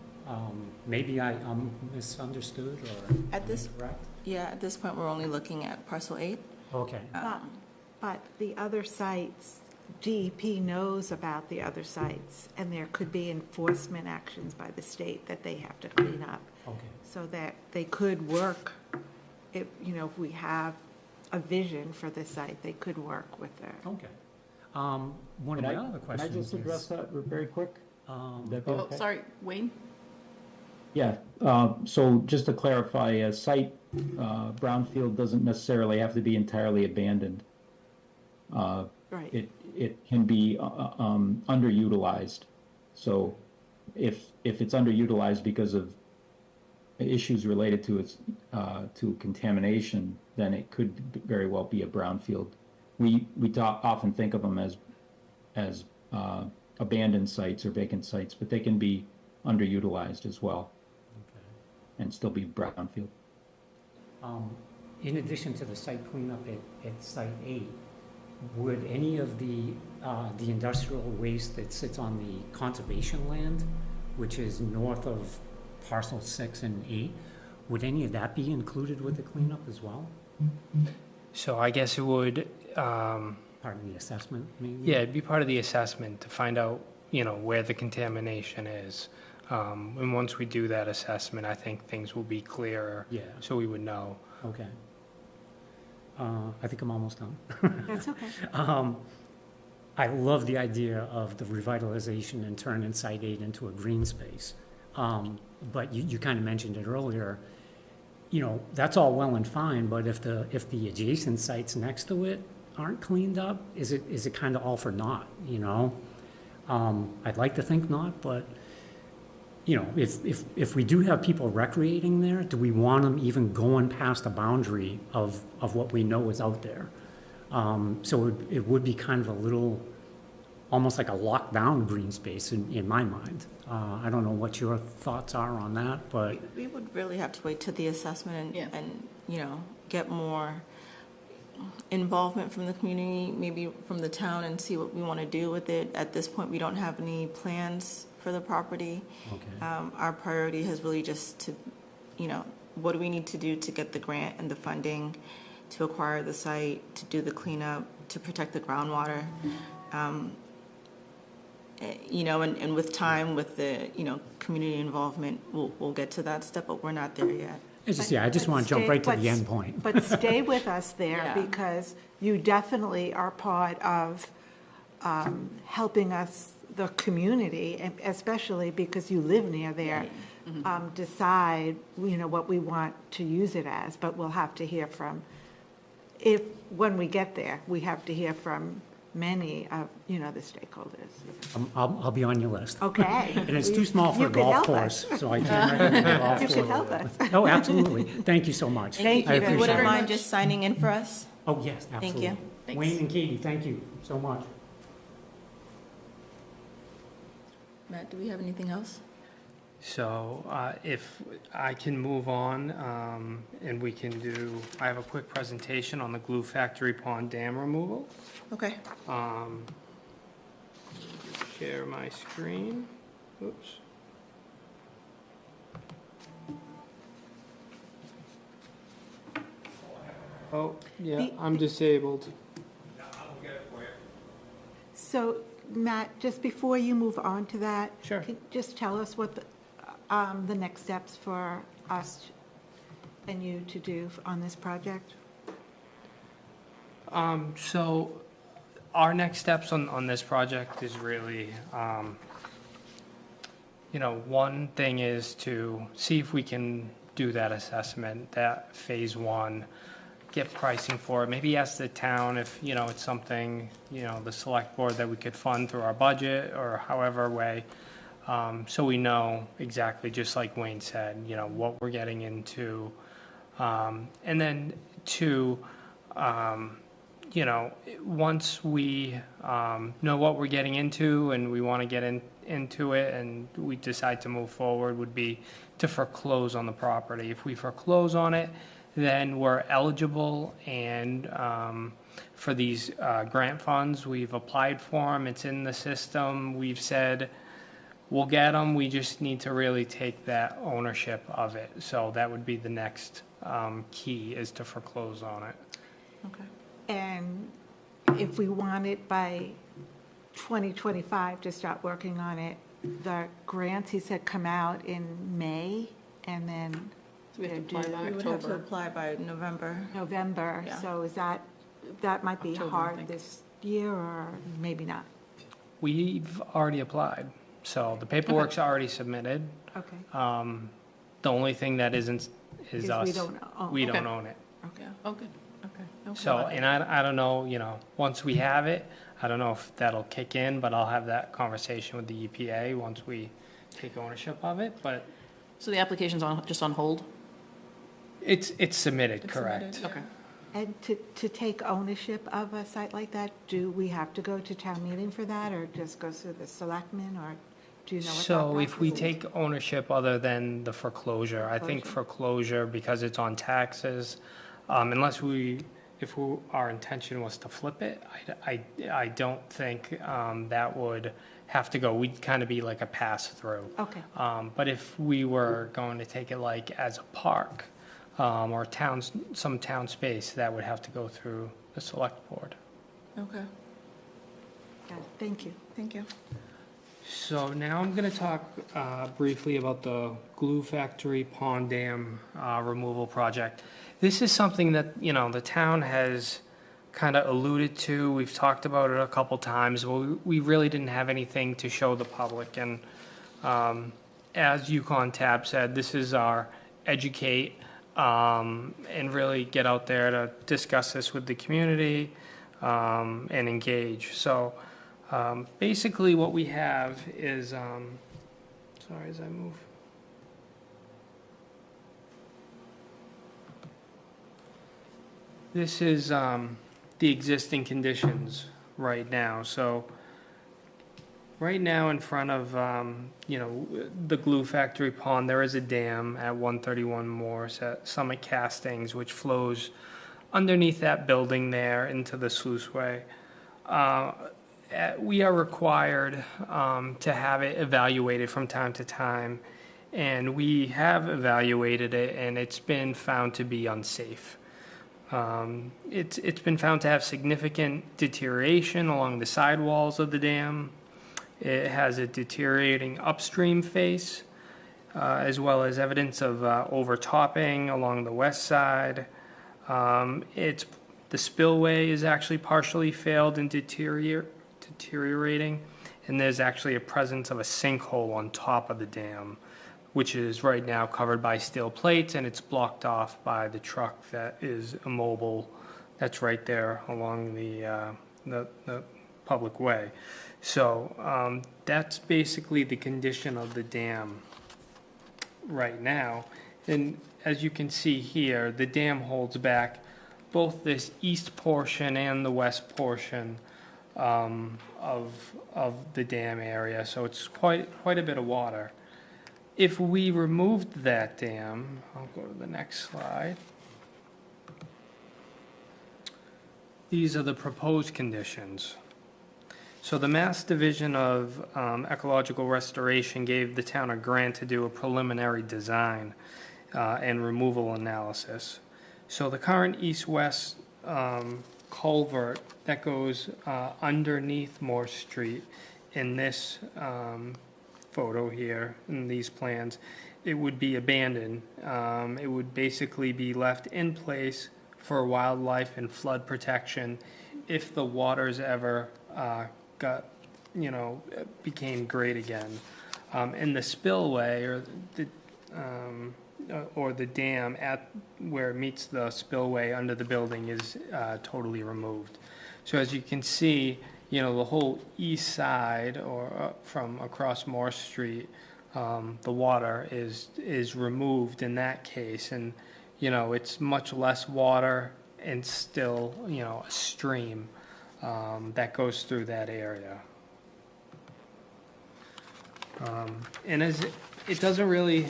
[SPEAKER 5] Maybe I'm misunderstood or
[SPEAKER 1] At this-
[SPEAKER 5] correct?
[SPEAKER 1] Yeah, at this point, we're only looking at parcel 8.
[SPEAKER 5] Okay,
[SPEAKER 4] But the other sites, DEP knows about the other sites, and there could be enforcement actions by the state that they have to clean up,
[SPEAKER 5] okay.
[SPEAKER 4] so that they could work, if we have a vision for the site, they could work with their.
[SPEAKER 5] Okay. One of my other questions Can I just address that very quick? Would that be
[SPEAKER 6] Oh,
[SPEAKER 5] okay?
[SPEAKER 6] sorry, Wayne?
[SPEAKER 5] Yeah, so just to clarify, a site, brownfield doesn't necessarily have to be entirely abandoned.
[SPEAKER 4] Right.
[SPEAKER 5] It can be underutilized. So if it's underutilized because of issues related to its to contamination, then it could very well be a brownfield. We often think of them as abandoned sites or vacant sites, but they can be underutilized as well and still be brownfield. In addition to the site cleanup at Site 8, would any of the industrial waste that sits on the conservation land, which is north of parcel 6 and 8, would any of that be included with the cleanup as well?
[SPEAKER 3] So I guess it would,
[SPEAKER 5] Part of the assessment, maybe?
[SPEAKER 3] yeah, it'd be part of the assessment to find out, where the contamination is. And once we do that assessment, I think things will be clearer.
[SPEAKER 5] Yeah.
[SPEAKER 3] So we would know.
[SPEAKER 5] Okay. I think I'm almost done.
[SPEAKER 4] That's okay.
[SPEAKER 5] I love the idea of the revitalization and turning Site 8 into a green space. But you kind of mentioned it earlier, that's all well and fine, but if the adjacent sites next to it aren't cleaned up, is it kind of all for naught, I'd like to think not, but, if we do have people recreating there, do we want them even going past the boundary of what we know is out there? So it would be kind of a little, almost like a locked down green space in my mind. I don't know what your thoughts are on that, but
[SPEAKER 1] We would really have to wait till the assessment
[SPEAKER 6] Yeah.
[SPEAKER 1] and get more involvement from the community, maybe from the town, and see what we want to do with it. At this point, we don't have any plans for the property.
[SPEAKER 5] okay.
[SPEAKER 1] Our priority has really just to, what do we need to do to get the grant and the funding to acquire the site, to do the cleanup, to protect the groundwater. And with time, with the, community involvement, we'll get to that step, but we're not there yet.
[SPEAKER 5] I just want to jump right to the end point.
[SPEAKER 4] But stay with us there,
[SPEAKER 1] Yeah.
[SPEAKER 4] because you definitely are part of helping us, the community, and especially because you live near there, decide, what we want to use it as. But we'll have to hear from, when we get there, we have to hear from many of, the stakeholders.
[SPEAKER 5] I'll be on your list.
[SPEAKER 4] Okay.
[SPEAKER 5] And it's too small for
[SPEAKER 4] You
[SPEAKER 5] a
[SPEAKER 4] could
[SPEAKER 5] golf
[SPEAKER 4] help
[SPEAKER 5] course,
[SPEAKER 4] us.
[SPEAKER 5] so I can't recommend a golf
[SPEAKER 4] You
[SPEAKER 5] course.
[SPEAKER 4] should help us.
[SPEAKER 5] Oh, absolutely. Thank you so much.
[SPEAKER 4] Thank you
[SPEAKER 5] I
[SPEAKER 4] very
[SPEAKER 1] If you wouldn't
[SPEAKER 5] appreciate it.
[SPEAKER 1] mind just signing in for us?
[SPEAKER 5] Oh, yes,
[SPEAKER 1] Thank
[SPEAKER 5] absolutely.
[SPEAKER 1] you.
[SPEAKER 6] Thanks.
[SPEAKER 5] Wayne and Katie, thank you so much.
[SPEAKER 1] Matt, do we have anything else?
[SPEAKER 3] So if I can move on, and we can I have a quick presentation on the Glue Factory Pond Dam removal.
[SPEAKER 1] Okay.
[SPEAKER 3] Share my screen. Oops. Oh, yeah, I'm disabled.
[SPEAKER 4] So, Matt, just before you move on to that.
[SPEAKER 3] Sure.
[SPEAKER 4] Can you just tell us what the next steps for us and you to do on this project?
[SPEAKER 3] So our next steps on this project is really, one thing is to see if we can do that assessment, that phase one, get pricing for it, maybe ask the town if, it's something, the select board that we could fund through our budget or however way. So we know exactly, just like Wayne said, what we're getting into. And then two, once we know what we're getting into and we want to get into it and we decide to move forward, would be to foreclose on the property. If we foreclose on it, then we're eligible, and for these grant funds, we've applied for them, it's in the system, we've said we'll get them, we just need to really take that ownership of it. So that would be the next key, is to foreclose on it.
[SPEAKER 1] Okay.
[SPEAKER 4] And if we want it by 2025 to start working on it, the grants, he said, come out in May, and then
[SPEAKER 6] So we have to
[SPEAKER 4] they're
[SPEAKER 6] apply by
[SPEAKER 1] We would have to
[SPEAKER 6] October.
[SPEAKER 1] apply by November.
[SPEAKER 4] November.
[SPEAKER 1] Yeah.
[SPEAKER 4] So is that might be
[SPEAKER 6] October, I
[SPEAKER 4] hard
[SPEAKER 6] think.
[SPEAKER 4] this year, or maybe not?
[SPEAKER 3] We've already applied, so the paperwork's already submitted.
[SPEAKER 4] Okay.
[SPEAKER 3] The only thing that isn't is
[SPEAKER 4] Is
[SPEAKER 3] us.
[SPEAKER 4] we don't own.
[SPEAKER 3] We
[SPEAKER 6] Okay.
[SPEAKER 3] don't own it.
[SPEAKER 6] Yeah, oh, good, okay.
[SPEAKER 3] So, and I don't know, once we have it, I don't know if that'll kick in, but I'll have that conversation with the EPA once we take ownership of it, but
[SPEAKER 6] So the application's just on hold?
[SPEAKER 3] it's submitted,
[SPEAKER 1] It's
[SPEAKER 3] correct?
[SPEAKER 1] submitted.
[SPEAKER 6] Okay.
[SPEAKER 4] And to take ownership of a site like that, do we have to go to town meeting for that, or just go through the selectmen, or do you know what that
[SPEAKER 3] So if we
[SPEAKER 4] process is?
[SPEAKER 3] take ownership other than the foreclosure, I think foreclosure, because it's on taxes, unless our intention was to flip it, I don't think that would have to go. We'd kind of be like a pass-through.
[SPEAKER 4] Okay,
[SPEAKER 3] But if we were going to take it like as a park, or some town space, that would have to go through the select board.
[SPEAKER 1] Okay,
[SPEAKER 4] got it. Thank you.
[SPEAKER 1] thank you.
[SPEAKER 3] So now I'm going to talk briefly about the Glue Factory Pond Dam removal project. This is something that, the town has kind of alluded to. We've talked about it a couple times. Well, we really didn't have anything to show the public. And as Yukon Tab said, this is our educate and really get out there to discuss this with the community and engage. So basically what we have is, sorry, as I move. This is the existing conditions right now. So right now in front of, the Glue Factory Pond, there is a dam at 131 Morse at Summit Castings, which flows underneath that building there into the sluiceway. We are required to have it evaluated from time to time, and we have evaluated it, and it's been found to be unsafe. It's been found to have significant deterioration along the sidewalls of the dam. It has a deteriorating upstream face, as well as evidence of overtopping along the west side. The spillway is actually partially failed and deteriorating, and there's actually a presence of a sinkhole on top of the dam, which is right now covered by steel plates, and it's blocked off by the truck that is immobile that's right there along the public way. So that's basically the condition of the dam right now. And as you can see here, the dam holds back both this east portion and the west portion of the dam area. So it's quite a bit of water. if we removed that dam, I'll go to the next slide. These are the proposed conditions. So the Mass Division of Ecological Restoration gave the town a grant to do a preliminary design and removal analysis. So the current east-west culvert that goes underneath Morse Street in this photo here, in these plans, it would be abandoned. It would basically be left in place for wildlife and flood protection if the waters ever became great again. And the spillway or the dam at where it meets the spillway under the building is totally removed. So as you can see, the whole east side or from across Morse Street, the water is removed in that case, and it's much less water and still a stream that goes through that area. And as it doesn't really,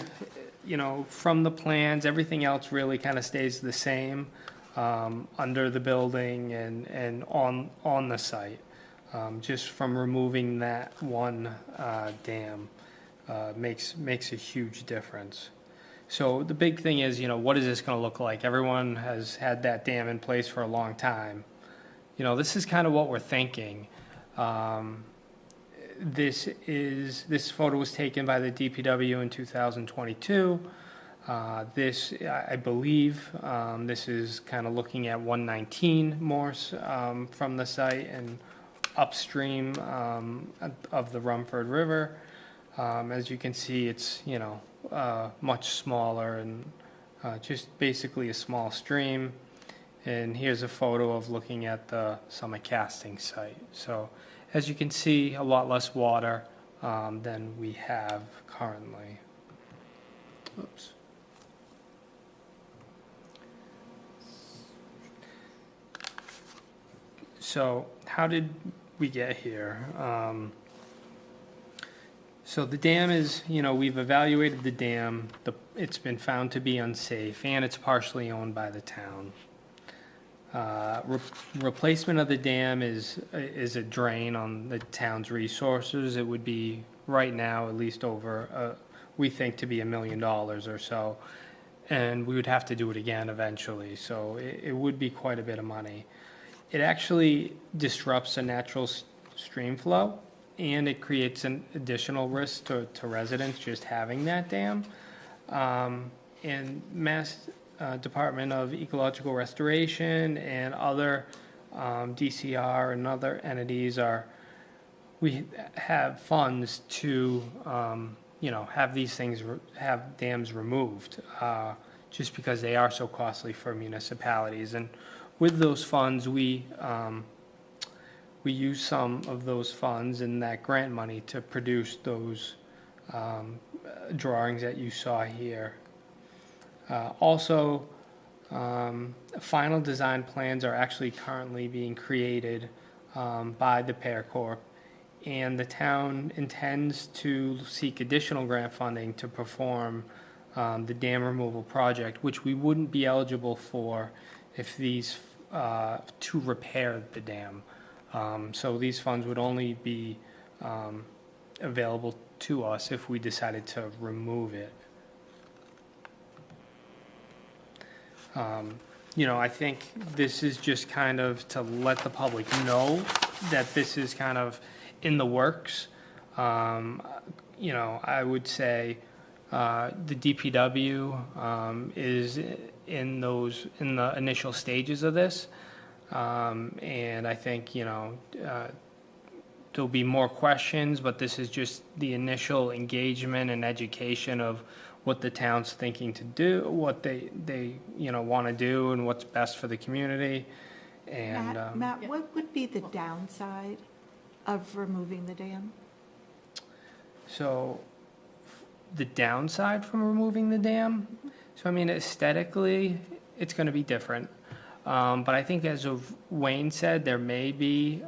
[SPEAKER 3] from the plans, everything else really kind of stays the same under the building and on the site. Just from removing that one dam makes a huge difference. So the big thing is, what is this going to look like? Everyone has had that dam in place for a long time. This is kind of what we're thinking. This photo was taken by the DPW in 2022. This, I believe, this is kind of looking at 119 Morse from the site and upstream of the Rumford River. As you can see, it's much smaller and just basically a small stream. And here's a photo of looking at the Summit Casting site. So as you can see, a lot less water than we have currently. Oops. So how did we get here? So the dam is, we've evaluated the dam. It's been found to be unsafe, and it's partially owned by the town. Replacement of the dam is a drain on the town's resources. It would be, right now, at least over, we think to be $1 million or so. And we would have to do it again eventually. So it would be quite a bit of money. It actually disrupts the natural stream flow, and it creates an additional risk to residents just having that dam. And Mass Department of Ecological Restoration and other DCR and other entities we have funds to have these things have dams removed just because they are so costly for municipalities. And with those funds, we use some of those funds and that grant money to produce those drawings that you saw here. Also, final design plans are actually currently being created by the Pear Corp, and the town intends to seek additional grant funding to perform the dam removal project, which we wouldn't be eligible for if these to repair the dam. So these funds would only be available to us if we decided to remove it. I think this is just kind of to let the public know that this is kind of in the works. I would say the DPW is in the initial stages of this. And I think, there'll be more questions, but this is just the initial engagement and education of what the town's thinking to do, what they want to do, and what's best for the community. And
[SPEAKER 4] Matt, what would be the downside of removing the dam?
[SPEAKER 3] So the downside from removing the dam, so aesthetically, it's going to be different. But I think, as Wayne said, there may be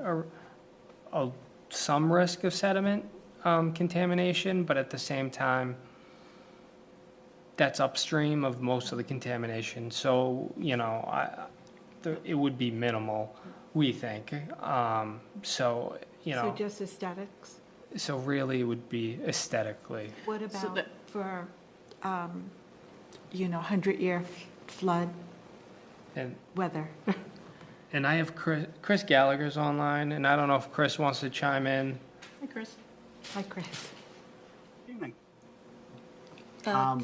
[SPEAKER 3] some risk of sediment contamination, but at the same time, that's upstream of most of the contamination. So, it would be minimal, we think. So,
[SPEAKER 4] So just aesthetics?
[SPEAKER 3] so really it would be aesthetically.
[SPEAKER 4] What
[SPEAKER 6] So
[SPEAKER 4] about
[SPEAKER 6] that-
[SPEAKER 4] for, 100-year flood
[SPEAKER 3] And
[SPEAKER 4] weather?
[SPEAKER 3] And I have Chris Gallagher's online, and I don't know if Chris wants to chime in.
[SPEAKER 6] Hi, Chris.
[SPEAKER 4] Hi, Chris.
[SPEAKER 8] Evening.
[SPEAKER 1] Uh,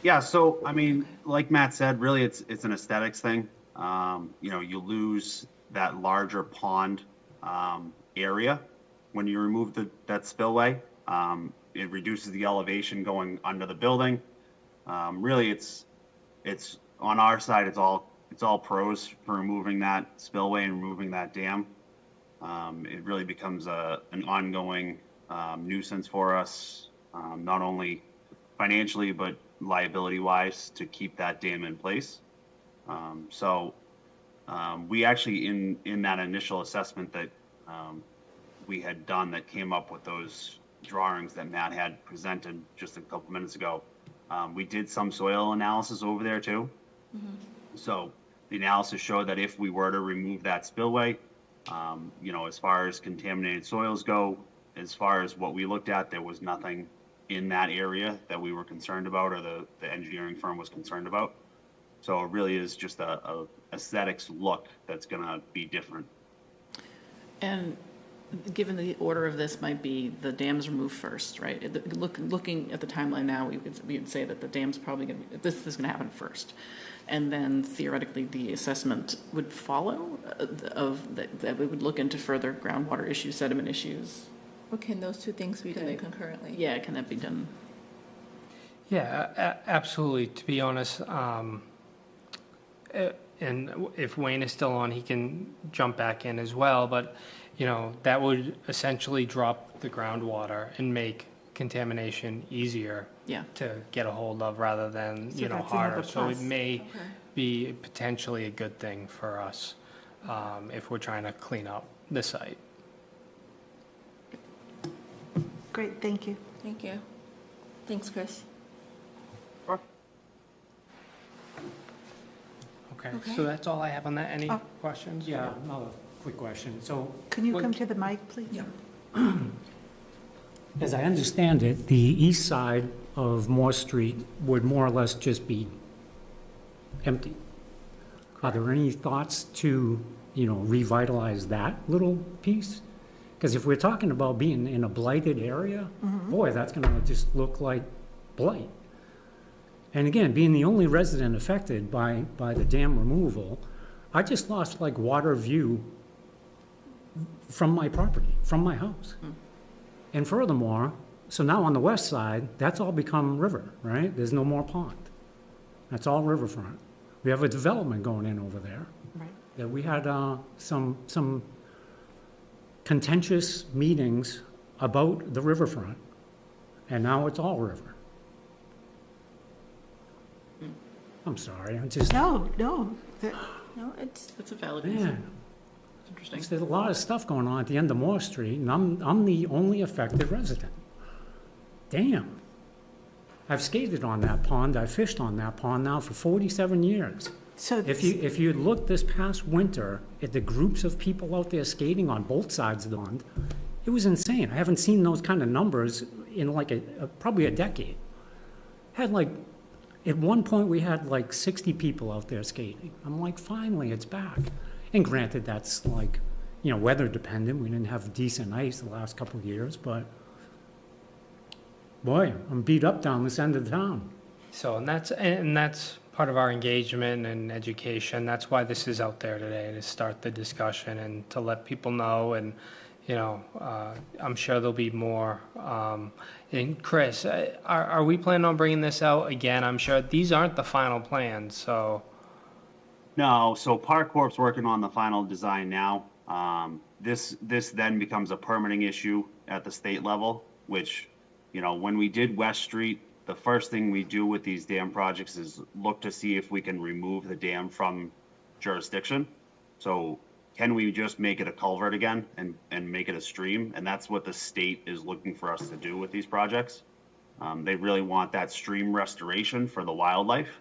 [SPEAKER 8] Yeah, so I mean, like Matt said, really it's an aesthetics thing. You lose that larger pond area when you remove that spillway. It reduces the elevation going under the building. Really, it's on our side. It's all pros for removing that spillway and removing that dam. It really becomes an ongoing nuisance for us, not only financially but liability-wise, to keep that dam in place. We actually, in that initial assessment that we had done, that came up with those drawings that Matt had presented just a couple minutes ago, we did some soil analysis over there too. So the analysis showed that if we were to remove that spillway, as far as contaminated soils go, as far as what we looked at, there was nothing in that area that we were concerned about, or the engineering firm was concerned about. So it really is just a aesthetics look that's gonna be different.
[SPEAKER 6] And given the order of this might be the dams removed first, right? Looking at the timeline now, we would say that the dam's probably going to, this is going to happen first. And then theoretically, the assessment would follow that we would look into further groundwater issues, sediment issues.
[SPEAKER 1] Or can those two things be done concurrently?
[SPEAKER 6] Yeah, can that be done?
[SPEAKER 3] Yeah, absolutely. To be honest, and if Wayne is still on, he can jump back in as well. But, that would essentially drop the groundwater and make contamination easier
[SPEAKER 6] Yeah.
[SPEAKER 3] to get a hold of rather than,
[SPEAKER 4] So that's
[SPEAKER 3] harder.
[SPEAKER 4] another
[SPEAKER 3] So it
[SPEAKER 4] plus.
[SPEAKER 3] may be potentially a good thing for us if we're trying to clean up the site.
[SPEAKER 4] Great, thank you.
[SPEAKER 1] Thank you. Thanks, Chris.
[SPEAKER 3] Okay,
[SPEAKER 1] Okay.
[SPEAKER 3] so that's all I have on that. Any
[SPEAKER 4] Oh.
[SPEAKER 3] questions?
[SPEAKER 7] Yeah, another quick question. So
[SPEAKER 4] Can you
[SPEAKER 3] Well,
[SPEAKER 4] come to the mic, please?
[SPEAKER 1] Yeah.
[SPEAKER 7] as I understand it, the east side of Moore Street would more or less just be empty. Are there any thoughts to, revitalize that little piece? Because if we're talking about being in a blighted area, boy, that's gonna just look like blight. And again, being the only resident affected by the dam removal, I just lost like water view from my property, from my house. And furthermore, so now on the west side, that's all become river, right? There's no more pond. That's all riverfront. We have a development going in over there
[SPEAKER 4] Right.
[SPEAKER 7] that we had some contentious meetings about the riverfront, and now it's all river. I'm sorry, I'm just,
[SPEAKER 4] No,
[SPEAKER 1] No, it's,
[SPEAKER 6] That's a valid reason.
[SPEAKER 7] man,
[SPEAKER 6] Interesting.
[SPEAKER 7] there's a lot of stuff going on at the end of Moore Street, and I'm the only affected resident. Damn. I've skated on that pond, I've fished on that pond now for 47 years.
[SPEAKER 4] so,
[SPEAKER 7] If you looked this past winter at the groups of people out there skating on both sides of the pond, it was insane. I haven't seen those kind of numbers in like probably a decade. At one point, we had like 60 people out there skating. I'm like, finally, it's back. And granted, that's like, weather dependent. We didn't have decent ice the last couple of years, but boy, I'm beat up down this end of town.
[SPEAKER 3] So, and that's part of our engagement and education. That's why this is out there today, to start the discussion and to let people know. And, I'm sure there'll be more. And Chris, are we planning on bringing this out again? I'm sure these aren't the final plans, so.
[SPEAKER 8] No, so Park Corp's working on the final design now. This then becomes a permitting issue at the state level, which, when we did West Street, the first thing we do with these dam projects is look to see if we can remove the dam from jurisdiction. So can we just make it a culvert again and make it a stream? And that's what the state is looking for us to do with these projects. They really want that stream restoration for the wildlife.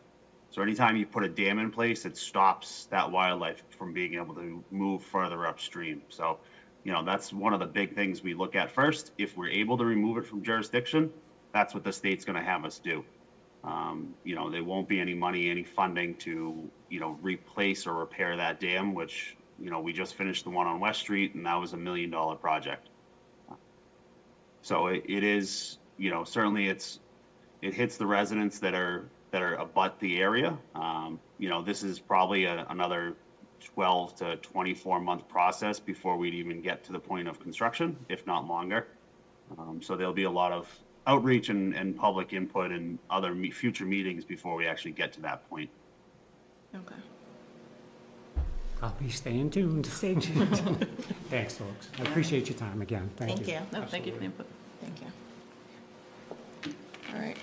[SPEAKER 8] So anytime you put a dam in place, it stops that wildlife from being able to move further upstream. So, that's one of the big things we look at first. If we're able to remove it from jurisdiction, that's what the state's going to have us do. There won't be any money, any funding to, replace or repair that dam, which, we just finished the one on West Street, and that was $1 million project. So it is, certainly it hits the residents that are abut the area. This is probably another 12 to 24 month process before we'd even get to the point of construction, if not longer. So there'll be a lot of outreach and public input and other future meetings before we actually get to that point.
[SPEAKER 1] Okay.
[SPEAKER 7] I'll be staying tuned.
[SPEAKER 4] Stay tuned.
[SPEAKER 7] Thanks, folks. I appreciate your time again.
[SPEAKER 1] Thank you.
[SPEAKER 6] No, thank you for the input.
[SPEAKER 1] Thank you. All right.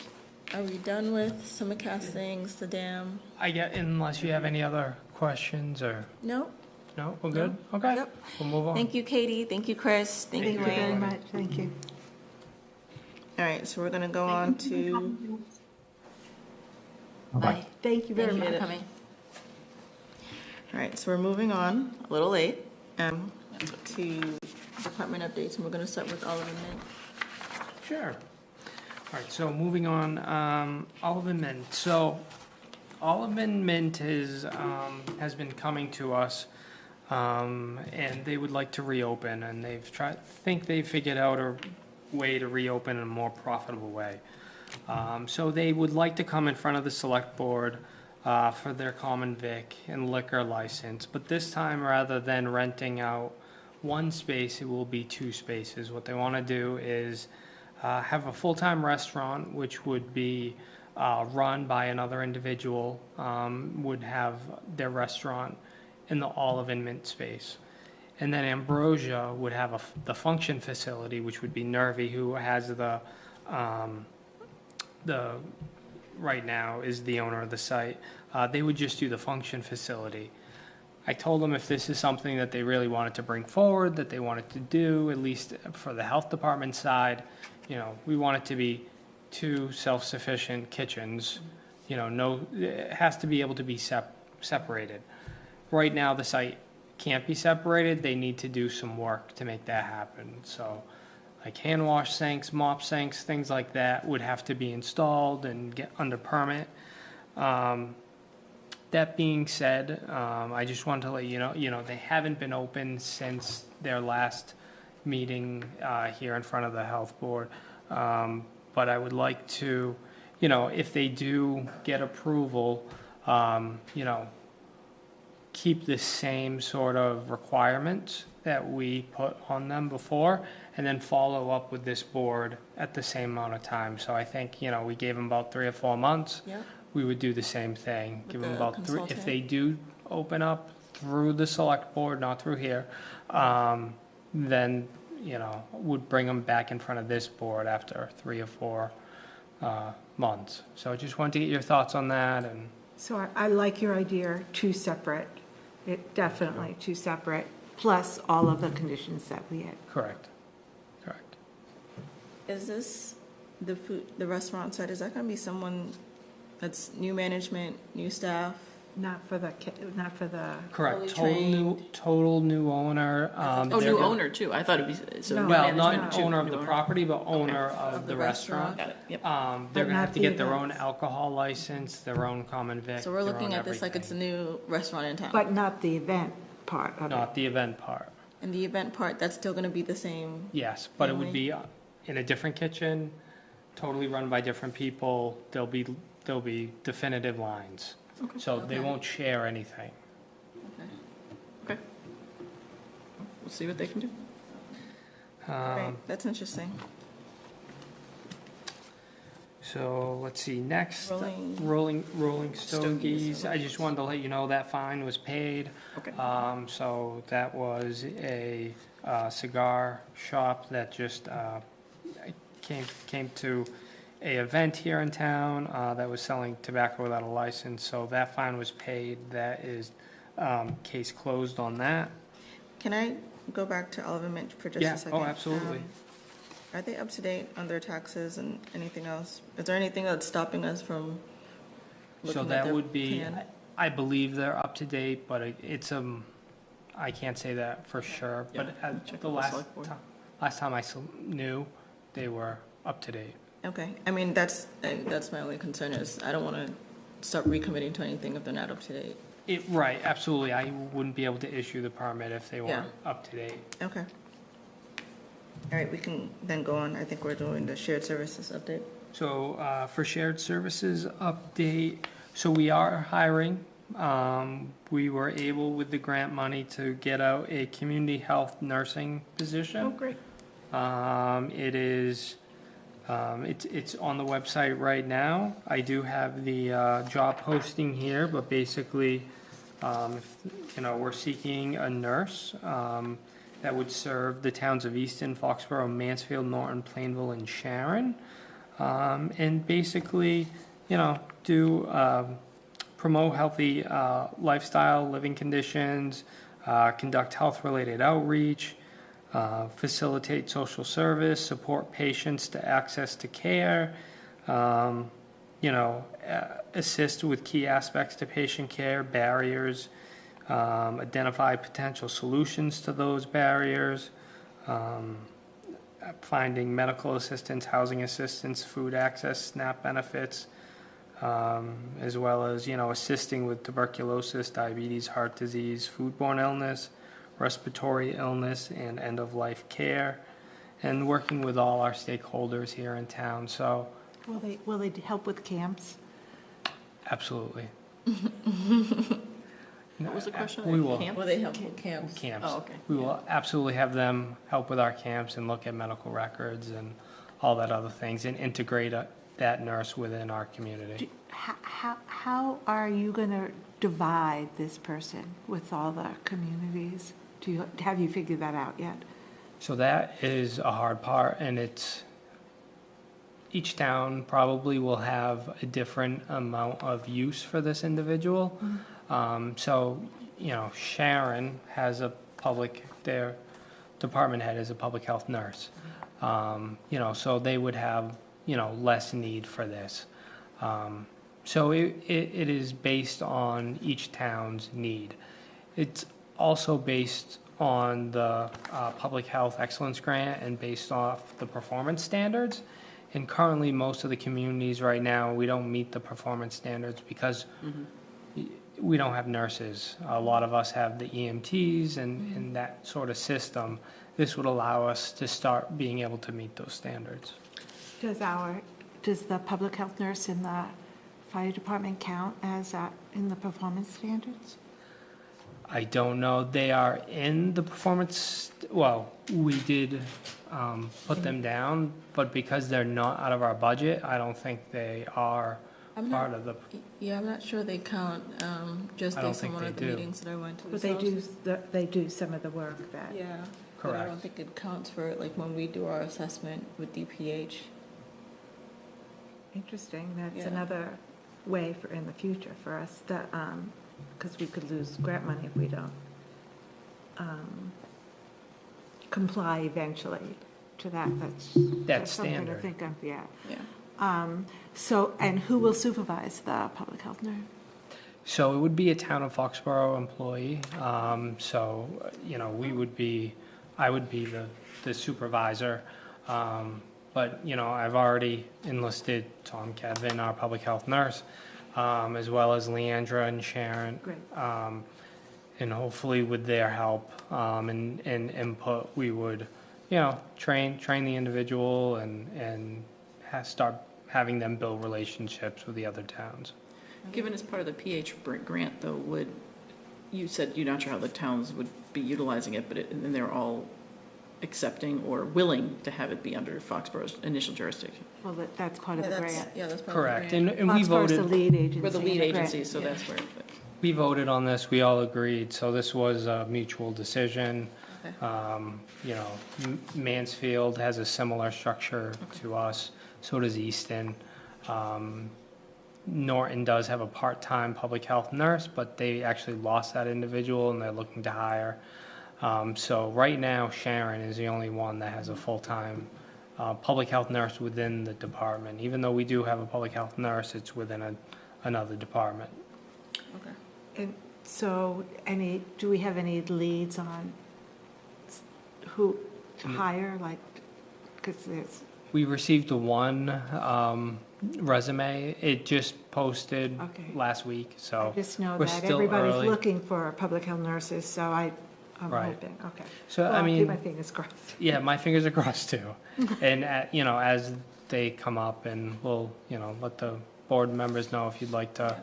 [SPEAKER 1] Are we done with summer castings, the dam?
[SPEAKER 3] Unless you have any other questions or,
[SPEAKER 1] No?
[SPEAKER 3] no, we're good? Okay,
[SPEAKER 1] Yep.
[SPEAKER 3] we'll move on.
[SPEAKER 1] Thank you, Katie. Thank you, Chris. Thank you,
[SPEAKER 4] Thank you very
[SPEAKER 1] Wayne.
[SPEAKER 4] much. Thank you.
[SPEAKER 1] All right, so we're gonna go on to.
[SPEAKER 5] Bye-bye.
[SPEAKER 4] Thank you very
[SPEAKER 1] Thank you
[SPEAKER 4] much.
[SPEAKER 1] for coming. All right, so we're moving on, a little late, to department updates, and we're gonna start with Oliver Mint.
[SPEAKER 3] Sure. All right, so moving on, Olive and Mint. So Olive and Mint has been coming to us, and they would like to reopen, and think they figured out a way to reopen in a more profitable way. So they would like to come in front of the select board for their common vic and liquor license, but this time, rather than renting out one space, it will be 2 spaces. What they want to do is have a full-time restaurant, which would be run by another individual, would have their restaurant in the Olive and Mint space. And then Ambrosia would have the function facility, which would be Nervy, who has the right now is the owner of the site. They would just do the function facility. I told them if this is something that they really wanted to bring forward, that they wanted to do, at least for the health department side, we want it to be 2 self-sufficient kitchens. It has to be able to be separated. Right now, the site can't be separated. They need to do some work to make that happen. So, like hand wash sinks, mop sinks, things like that would have to be installed and get under permit. That being said, I just wanted to let you know, they haven't been open since their last meeting here in front of the health board. But I would like to, if they do get approval, keep the same sort of requirements that we put on them before, and then follow up with this board at the same amount of time. So I think, we gave them about 3 or 4 months.
[SPEAKER 1] Yep.
[SPEAKER 3] We would do the same thing, give them
[SPEAKER 1] the
[SPEAKER 3] about 3. If
[SPEAKER 1] consultant?
[SPEAKER 3] they do open up through the select board, not through here, then, would bring them back in front of this board after 3 or 4 months. So I just wanted to get your thoughts on that, and
[SPEAKER 4] So I like your idea, 2 separate, definitely 2 separate, plus all of the conditions that we had.
[SPEAKER 3] correct.
[SPEAKER 1] Is this the restaurant side, is that gonna be someone that's new management, new staff?
[SPEAKER 4] Not for the.
[SPEAKER 3] Correct,
[SPEAKER 1] Fully
[SPEAKER 3] total new owner.
[SPEAKER 6] Oh,
[SPEAKER 3] they're
[SPEAKER 6] new
[SPEAKER 3] gonna-
[SPEAKER 6] owner too. I thought it'd be, so.
[SPEAKER 4] No.
[SPEAKER 3] Well,
[SPEAKER 6] management
[SPEAKER 3] not
[SPEAKER 6] too,
[SPEAKER 3] owner of
[SPEAKER 6] new
[SPEAKER 3] the property, but owner
[SPEAKER 1] Of
[SPEAKER 3] of
[SPEAKER 1] the
[SPEAKER 3] the restaurant.
[SPEAKER 1] restaurant.
[SPEAKER 6] Got it, yep.
[SPEAKER 3] They're
[SPEAKER 4] But
[SPEAKER 3] gonna have
[SPEAKER 4] not
[SPEAKER 3] to
[SPEAKER 4] the
[SPEAKER 3] get their own
[SPEAKER 4] events.
[SPEAKER 3] alcohol license, their own common vic.
[SPEAKER 1] So we're
[SPEAKER 3] their
[SPEAKER 1] looking
[SPEAKER 3] own
[SPEAKER 1] at this like it's a
[SPEAKER 3] everything.
[SPEAKER 1] new restaurant in town.
[SPEAKER 4] But not the event part of it.
[SPEAKER 3] Not the event part,
[SPEAKER 1] And the event part, that's still gonna be the same?
[SPEAKER 3] yes, but it would
[SPEAKER 1] Family.
[SPEAKER 3] be in a different kitchen, totally run by different people. There'll be definitive lines, so they
[SPEAKER 1] Okay.
[SPEAKER 3] won't share anything.
[SPEAKER 6] Okay. We'll see what they can do.
[SPEAKER 1] Right, that's interesting.
[SPEAKER 3] So let's see, next,
[SPEAKER 1] Rolling-
[SPEAKER 3] Rolling
[SPEAKER 1] Stogies.
[SPEAKER 3] Stogies. I just wanted to let you know that fine was paid.
[SPEAKER 6] Okay.
[SPEAKER 3] So that was a cigar shop that just came to a event here in town that was selling tobacco without a license. So that fine was paid. That is case closed on that.
[SPEAKER 1] Can I go back to Oliver Mint for just
[SPEAKER 3] Yeah,
[SPEAKER 1] a second?
[SPEAKER 3] oh, absolutely.
[SPEAKER 1] Are they up to date on their taxes and anything else? Is there anything that's stopping us from
[SPEAKER 3] So
[SPEAKER 1] looking at
[SPEAKER 3] that
[SPEAKER 1] their
[SPEAKER 3] would be,
[SPEAKER 1] plan?
[SPEAKER 3] I believe they're up to date, but it's, I can't say that for sure. But
[SPEAKER 6] Yeah,
[SPEAKER 3] at
[SPEAKER 6] check
[SPEAKER 3] the
[SPEAKER 6] with the
[SPEAKER 3] last
[SPEAKER 6] select board.
[SPEAKER 3] time I knew, they were up to date.
[SPEAKER 1] Okay, I mean, that's my only concern is I don't want to start recommitting to anything if they're not up to date.
[SPEAKER 3] Right, absolutely. I wouldn't be able to issue the permit if they weren't up to date.
[SPEAKER 1] Okay. All right, we can then go on. I think we're doing the shared services update.
[SPEAKER 3] So for shared services update, so we are hiring. We were able with the grant money to get out a community health nursing position.
[SPEAKER 6] Oh, great.
[SPEAKER 3] It is, it's on the website right now. I do have the job posting here, but basically, we're seeking a nurse that would serve the towns of Easton, Foxborough, Mansfield, Norton, Plainville, and Sharon. And basically, promote healthy lifestyle, living conditions, conduct health-related outreach, facilitate social service, support patients to access to care, assist with key aspects to patient care, barriers, identify potential solutions to those barriers, finding medical assistance, housing assistance, food access, SNAP benefits, as well as, assisting with tuberculosis, diabetes, heart disease, foodborne illness, respiratory illness, and end-of-life care, and working with all our stakeholders here in town. So,
[SPEAKER 4] Will they help with camps?
[SPEAKER 3] absolutely.
[SPEAKER 6] What was the question?
[SPEAKER 3] We will.
[SPEAKER 6] Camp?
[SPEAKER 1] Will they help with camps?
[SPEAKER 3] Camps.
[SPEAKER 6] Oh, okay.
[SPEAKER 3] We will absolutely have them help with our camps and look at medical records and all that other things, and integrate that nurse within our community.
[SPEAKER 4] How are you going to divide this person with all the communities? Have you figured that out yet?
[SPEAKER 3] So that is a hard part, and each town probably will have a different amount of use for this individual. Sharon has their department head is a public health nurse. So they would have, less need for this. So it is based on each town's need. It's also based on the Public Health Excellence Grant and based off the performance standards. And currently, most of the communities right now, we don't meet the performance standards because we don't have nurses. A lot of us have the EMTs and that sort of system. This would allow us to start being able to meet those standards.
[SPEAKER 4] Does the public health nurse in the fire department count as in the performance standards?
[SPEAKER 3] I don't know. They are in the performance, we did put them down, but because they're not out of our budget, I don't think they are part of the,
[SPEAKER 1] Yeah, I'm not sure they count, just
[SPEAKER 3] I don't
[SPEAKER 1] based on
[SPEAKER 3] think
[SPEAKER 1] one of
[SPEAKER 3] they
[SPEAKER 1] the
[SPEAKER 3] do.
[SPEAKER 1] meetings that I went to.
[SPEAKER 4] But
[SPEAKER 1] So-
[SPEAKER 4] they do some of the work that.
[SPEAKER 1] Yeah. But I
[SPEAKER 3] Correct.
[SPEAKER 1] don't think it counts for, like, when we do our assessment with DPH.
[SPEAKER 4] Interesting. That's
[SPEAKER 1] Yeah.
[SPEAKER 4] another way in the future for us that, because we could lose grant money if we don't comply eventually to that. That's something to
[SPEAKER 3] standard.
[SPEAKER 4] think of, yeah.
[SPEAKER 1] Yeah.
[SPEAKER 4] And who will supervise the public health nurse?
[SPEAKER 3] So it would be a town of Foxborough employee. I would be the supervisor. But, I've already enlisted Tom Kedvin, our public health nurse, as well as Leandra and Sharon.
[SPEAKER 4] Great.
[SPEAKER 3] And hopefully with their help and input, we would, train the individual and start having them build relationships with the other towns.
[SPEAKER 6] Given as part of the PH grant, though, you said you're not sure how the towns would be utilizing it, and they're all accepting or willing to have it be under Foxborough's initial jurisdiction?
[SPEAKER 4] Well, that's part of the grant.
[SPEAKER 1] Yeah, that's part of the
[SPEAKER 3] Correct.
[SPEAKER 1] grant.
[SPEAKER 3] And we
[SPEAKER 4] Foxborough's the
[SPEAKER 3] voted,
[SPEAKER 4] lead agency.
[SPEAKER 6] We're the
[SPEAKER 4] in
[SPEAKER 6] lead
[SPEAKER 4] grant.
[SPEAKER 6] agency, so that's where.
[SPEAKER 3] we voted on this, we all agreed, so this was a mutual decision.
[SPEAKER 1] Okay.
[SPEAKER 3] Mansfield has a similar structure to us, so does Easton. Norton does have a part-time public health nurse, but they actually lost that individual and they're looking to hire. So right now Sharon is the only one that has a full-time public health nurse within the department. Even though we do have a public health nurse, it's within another department.
[SPEAKER 6] Okay.
[SPEAKER 4] And so do we have any leads on who to hire, like, because there's,
[SPEAKER 3] We received one resume. It just posted
[SPEAKER 4] Okay.
[SPEAKER 3] last week, so
[SPEAKER 4] I just know
[SPEAKER 3] we're
[SPEAKER 4] that
[SPEAKER 3] still
[SPEAKER 4] everybody's
[SPEAKER 3] early.
[SPEAKER 4] looking for public health nurses, so I'm
[SPEAKER 3] Right.
[SPEAKER 4] hoping, okay.
[SPEAKER 3] So,
[SPEAKER 4] Well,
[SPEAKER 3] I
[SPEAKER 4] I'll keep
[SPEAKER 3] mean,
[SPEAKER 4] my fingers crossed.
[SPEAKER 3] yeah, my fingers are crossed too. And, as they come up, and we'll, let the board members know if you'd like to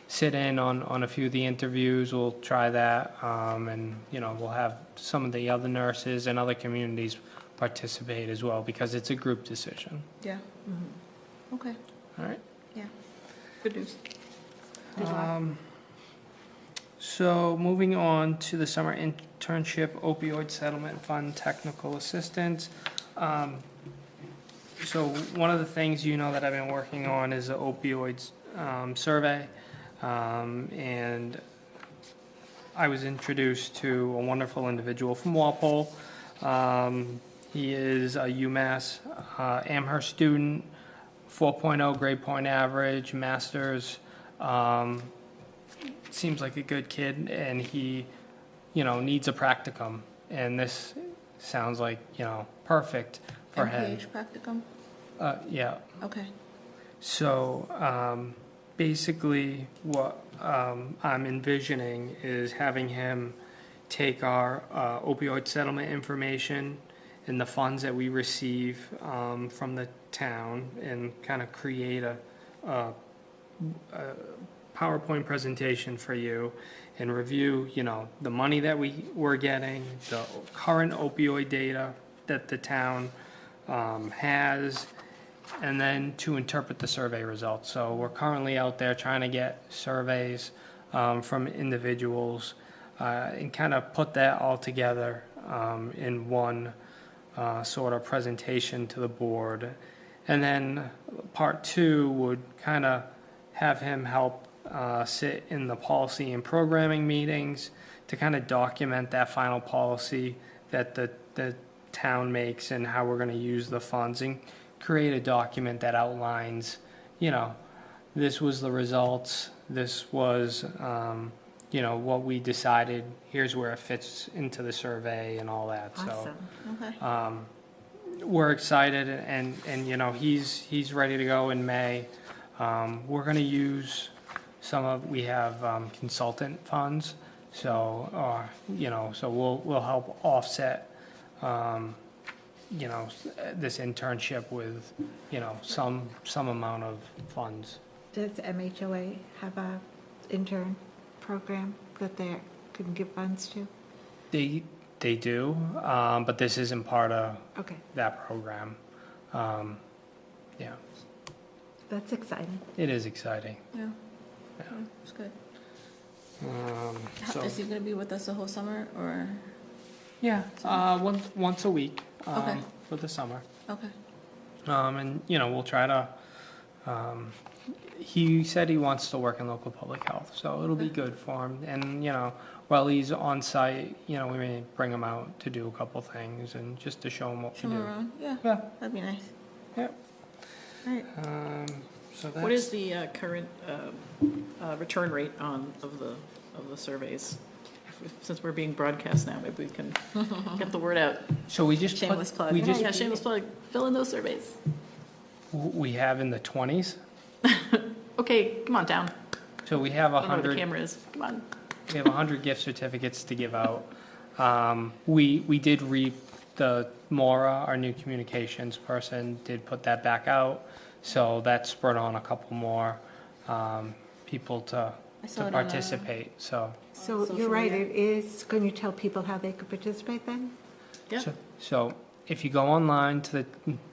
[SPEAKER 3] sit in on a few of the interviews, we'll try that. And, we'll have some of the other nurses and other communities participate as well, because it's a group decision.
[SPEAKER 6] Yeah. Okay,
[SPEAKER 3] All right?
[SPEAKER 6] yeah. Good news.
[SPEAKER 4] Good luck.
[SPEAKER 3] So moving on to the summer internship opioid settlement fund technical assistance. So one of the things that I've been working on is the opioids survey. And I was introduced to a wonderful individual from Walpole. He is a UMass Amherst student, 4.0 grade point average, master's. Seems like a good kid, and he, needs a practicum. And this sounds like, perfect for him.
[SPEAKER 1] MPH practicum?
[SPEAKER 3] Yeah.
[SPEAKER 1] Okay.
[SPEAKER 3] So basically, what I'm envisioning is having him take our opioid settlement information and the funds that we receive from the town and kind of create a PowerPoint presentation for you and review, the money that we're getting, the current opioid data that the town has, and then to interpret the survey results. So we're currently out there trying to get surveys from individuals and kind of put that all together in one sort of presentation to the board. And then part two would kind of have him help sit in the policy and programming meetings to kind of document that final policy that the town makes and how we're going to use the funds, and create a document that outlines, this was the results, this was, what we decided, here's where it fits into the survey and all that.
[SPEAKER 4] Awesome.
[SPEAKER 1] Okay.
[SPEAKER 3] We're excited, and he's ready to go in May. We're going to use we have consultant funds, so we'll help offset this internship with some amount of funds.
[SPEAKER 4] Does MHOA have a intern program that they can give funds to?
[SPEAKER 3] They do, but this isn't part of
[SPEAKER 4] Okay,
[SPEAKER 3] that program. Yeah,
[SPEAKER 4] that's exciting.
[SPEAKER 3] it is exciting.
[SPEAKER 1] Yeah.
[SPEAKER 3] Yeah.
[SPEAKER 1] It's good.
[SPEAKER 3] So
[SPEAKER 1] Is he going to be with us the whole summer, or?
[SPEAKER 3] yeah, once a week
[SPEAKER 1] Okay.
[SPEAKER 3] for the summer.
[SPEAKER 1] Okay.
[SPEAKER 3] And we'll try to. He said he wants to work in local public health, so it'll be good for him. And while he's on site, we may bring him out to do a couple things and just to show him what
[SPEAKER 1] Show
[SPEAKER 3] we
[SPEAKER 1] him
[SPEAKER 3] do.
[SPEAKER 1] around. Yeah.
[SPEAKER 3] Yeah.
[SPEAKER 1] That'd be nice.
[SPEAKER 3] Yep.
[SPEAKER 1] All right.
[SPEAKER 3] So that's,
[SPEAKER 6] What is the current return rate of the surveys? Since we're being broadcast now, maybe we can get the word out.
[SPEAKER 3] so we just
[SPEAKER 1] Shameless plug.
[SPEAKER 3] we just
[SPEAKER 6] Yeah, shameless plug, fill in those surveys.
[SPEAKER 3] we have in the 20s.
[SPEAKER 6] Okay, come on down.
[SPEAKER 3] So we have
[SPEAKER 6] I don't know where the
[SPEAKER 3] 100.
[SPEAKER 6] camera is, come on.
[SPEAKER 3] We have 100 gift certificates to give out. We did reap the Maura, our new communications person, did put that back out. So that spurred on a couple more people to
[SPEAKER 1] I saw it on,
[SPEAKER 3] participate. So
[SPEAKER 4] So
[SPEAKER 1] social
[SPEAKER 4] you're right,
[SPEAKER 1] media.
[SPEAKER 4] it is, can you tell people how they could participate then?
[SPEAKER 6] Yeah.
[SPEAKER 3] So if you go online to the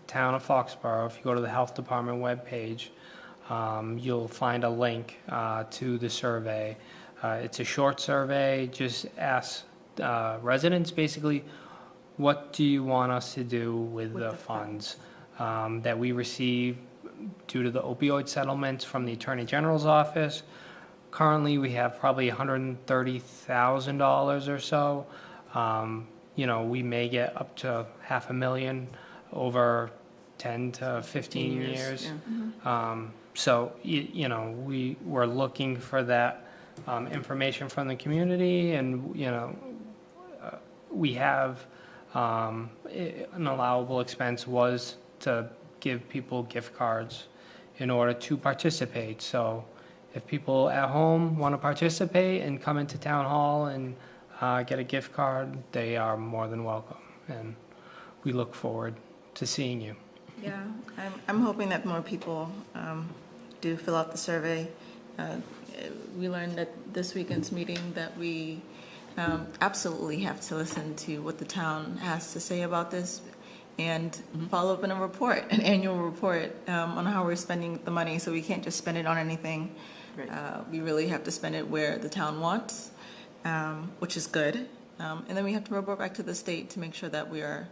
[SPEAKER 3] town of Foxborough, if you go to the health department webpage, you'll find a link to the survey. It's a short survey, just ask residents basically, what do you want us to do with the funds that we receive due to the opioid settlements from the Attorney General's office? Currently, we have probably $130,000 or so. We may get up to $500,000 over 10 to 15 years.
[SPEAKER 6] Yeah.
[SPEAKER 3] So, we're looking for that information from the community, and, we have, an allowable expense was to give people gift cards in order to participate. So if people at home want to participate and come into town hall and get a gift card, they are more than welcome. And we look forward to seeing you.
[SPEAKER 1] Yeah, I'm hoping that more people do fill out the survey. We learned at this weekend's meeting that we absolutely have to listen to what the town has to say about this and follow up in a report, an annual report on how we're spending the money. So we can't just spend it on anything.
[SPEAKER 6] Right.
[SPEAKER 1] We really have to spend it where the town wants, which is good. And then we have to report back to the state to make sure that we are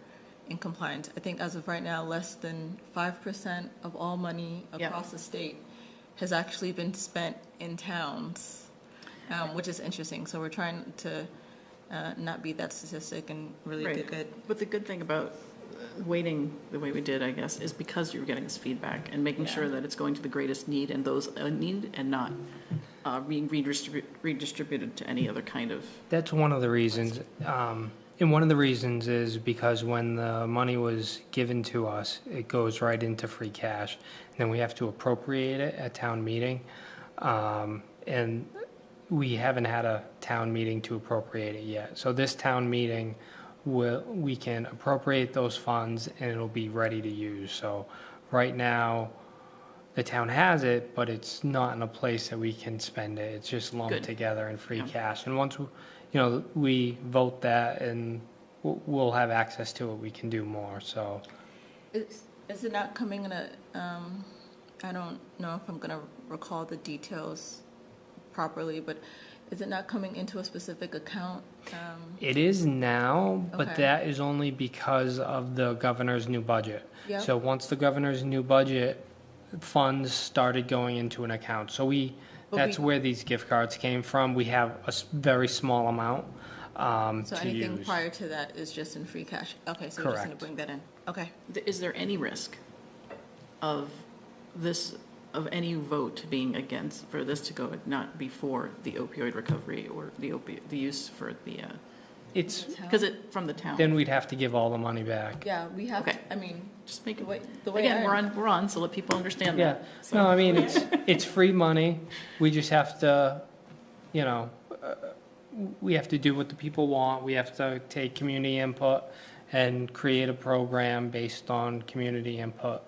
[SPEAKER 1] in compliance. I think as of right now, less than 5% of all money across the state has actually been spent in towns, which is interesting. So we're trying to not beat that statistic and really do good.
[SPEAKER 6] But the good thing about waiting the way we did, I guess, is because you're getting this feedback and making sure that it's going to the greatest need and those need, and not being redistributed to any other kind of.
[SPEAKER 3] That's one of the reasons. And one of the reasons is because when the money was given to us, it goes right into free cash. And then we have to appropriate it at town meeting. And we haven't had a town meeting to appropriate it yet. So this town meeting, we can appropriate those funds and it'll be ready to use. So right now, the town has it, but it's not in a place that we can spend it. It's just lumped together in free cash. And once we vote that and we'll have access to it, we can do more. So
[SPEAKER 1] is it not coming in a, I don't know if I'm going to recall the details properly, but is it not coming into a specific account?
[SPEAKER 3] It is now, but
[SPEAKER 1] Okay.
[SPEAKER 3] that is only because of the governor's new budget.
[SPEAKER 1] Yep.
[SPEAKER 3] So once the governor's new budget, funds started going into an account. So that's where these gift cards came from. We have a very small amount
[SPEAKER 1] So
[SPEAKER 3] to
[SPEAKER 1] anything
[SPEAKER 3] use.
[SPEAKER 1] prior to that is just in free cash? Okay, so we're just going to
[SPEAKER 3] Correct.
[SPEAKER 1] bring that in. Okay.
[SPEAKER 6] Is there any risk of any vote being against, for this to go not before the opioid recovery or the use for the,
[SPEAKER 3] It's,
[SPEAKER 6] because from the town?
[SPEAKER 3] then we'd have to give all the money back.
[SPEAKER 1] Yeah, we have,
[SPEAKER 6] Okay.
[SPEAKER 1] I mean,
[SPEAKER 6] Just make
[SPEAKER 1] the
[SPEAKER 6] it,
[SPEAKER 1] way
[SPEAKER 6] again,
[SPEAKER 1] I-
[SPEAKER 6] we're on, so let people understand
[SPEAKER 3] Yeah,
[SPEAKER 6] that. So-
[SPEAKER 3] no, I mean, it's free money. We just have to, we have to do what the people want. We have to take community input and create a program based on community input.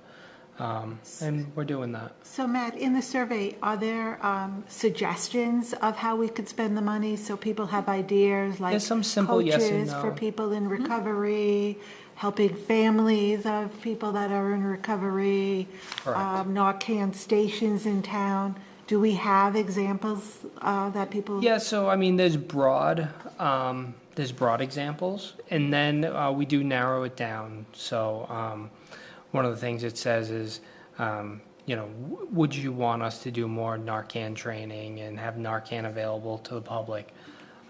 [SPEAKER 3] And we're doing that.
[SPEAKER 4] So Matt, in the survey, are there suggestions of how we could spend the money so people have ideas like
[SPEAKER 3] There's some simple yes and
[SPEAKER 4] coaches for
[SPEAKER 3] no.
[SPEAKER 4] people in recovery, helping families of people that are in recovery,
[SPEAKER 3] Correct.
[SPEAKER 4] Narcan stations in town? Do we have examples that people?
[SPEAKER 3] Yeah, so I mean, there's broad examples, and then we do narrow it down. So one of the things it says is, would you want us to do more Narcan training and have Narcan available to the public?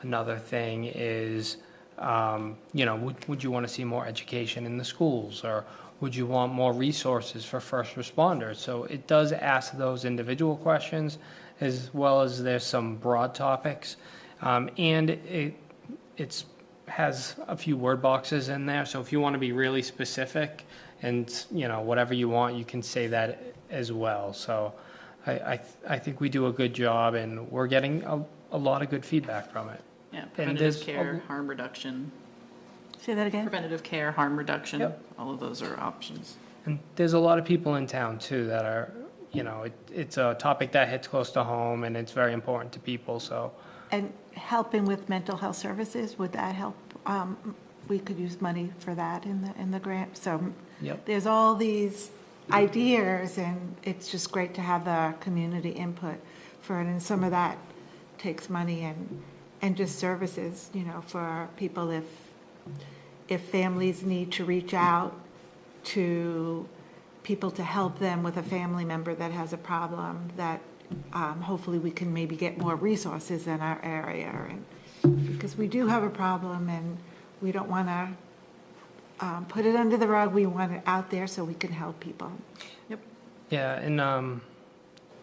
[SPEAKER 3] Another thing is, would you want to see more education in the schools, or would you want more resources for first responders? So it does ask those individual questions, as well as there's some broad topics. And it has a few word boxes in there. So if you want to be really specific and, whatever you want, you can say that as well. So I think we do a good job, and we're getting a lot of good feedback from it.
[SPEAKER 6] Yeah,
[SPEAKER 3] And
[SPEAKER 6] preventative
[SPEAKER 3] there's
[SPEAKER 6] care, harm reduction,
[SPEAKER 4] Say that again?
[SPEAKER 6] preventative care, harm reduction,
[SPEAKER 3] Yep.
[SPEAKER 6] all of those are options.
[SPEAKER 3] And there's a lot of people in town too that are, it's a topic that hits close to home, and it's very important to people, so.
[SPEAKER 4] And helping with mental health services, would that help? We could use money for that in the grant. So
[SPEAKER 3] Yep.
[SPEAKER 4] there's all these ideas, and it's just great to have the community input for it. And some of that takes money and just services, for people if families need to reach out to people to help them with a family member that has a problem, that hopefully we can maybe get more resources in our area. And because we do have a problem, and we don't want to put it under the rug. We want it out there so we can help people.
[SPEAKER 6] Yep.
[SPEAKER 3] Yeah, and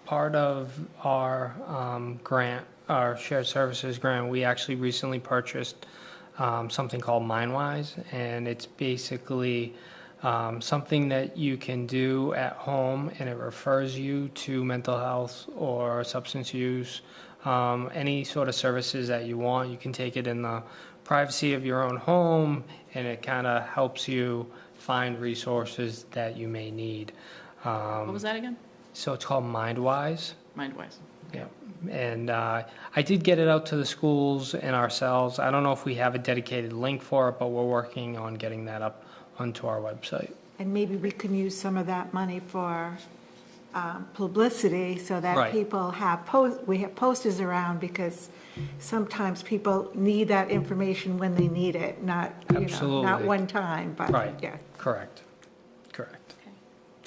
[SPEAKER 3] part of our grant, our shared services grant, we actually recently purchased something called MindWise, and it's basically something that you can do at home, and it refers you to mental health or substance use, any sort of services that you want. You can take it in the privacy of your own home, and it kind of helps you find resources that you may need.
[SPEAKER 6] What was that again?
[SPEAKER 3] So it's called MindWise.
[SPEAKER 6] MindWise.
[SPEAKER 3] Yeah, and I did get it out to the schools and ourselves. I don't know if we have a dedicated link for it, but we're working on getting that up onto our website.
[SPEAKER 4] And maybe we can use some of that money for publicity so that
[SPEAKER 3] Right.
[SPEAKER 4] people have we have posters around, because sometimes people need that information when they need it, not, not
[SPEAKER 3] Absolutely.
[SPEAKER 4] one time, but
[SPEAKER 3] Right.
[SPEAKER 4] yeah.
[SPEAKER 3] Correct.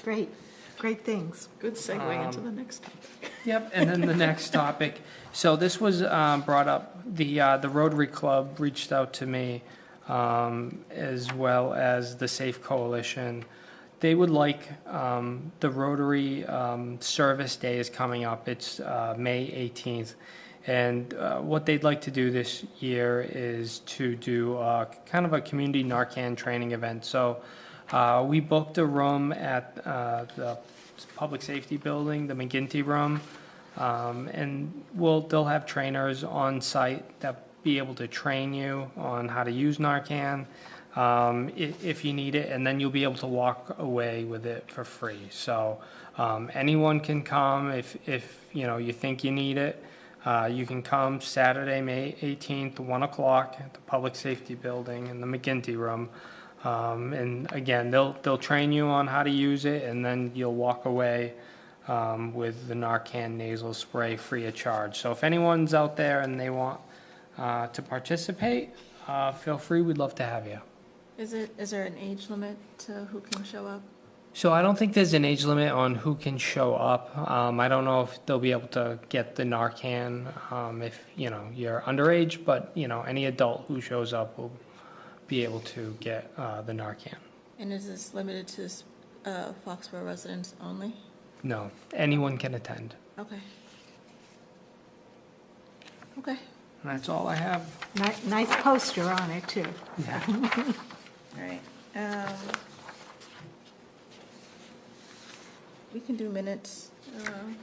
[SPEAKER 4] Great, great things.
[SPEAKER 6] Good segue into the next topic.
[SPEAKER 3] Yep, and then the next topic. So this was brought up, the Rotary Club reached out to me, as well as the Safe Coalition. They would like, the Rotary Service Day is coming up. It's May 18th. And what they'd like to do this year is to do kind of a community Narcan training event. So we booked a room at the Public Safety Building, the McGinty Room, and they'll have trainers on site that be able to train you on how to use Narcan if you need it, and then you'll be able to walk away with it for free. So anyone can come if you think you need it. You can come Saturday, May 18th, 1 o'clock at the Public Safety Building in the McGinty Room. And again, they'll train you on how to use it, and then you'll walk away with the Narcan nasal spray free of charge. So if anyone's out there and they want to participate, feel free. We'd love to have you.
[SPEAKER 1] Is there an age limit to who can show up?
[SPEAKER 3] So I don't think there's an age limit on who can show up. I don't know if they'll be able to get the Narcan if you're underage, but any adult who shows up will be able to get the Narcan.
[SPEAKER 1] And is this limited to Foxborough residents only?
[SPEAKER 3] No, anyone can attend.
[SPEAKER 1] Okay. Okay.
[SPEAKER 3] And that's all I have.
[SPEAKER 4] Nice poster on it, too.
[SPEAKER 3] Yeah.
[SPEAKER 1] All right. We can do minutes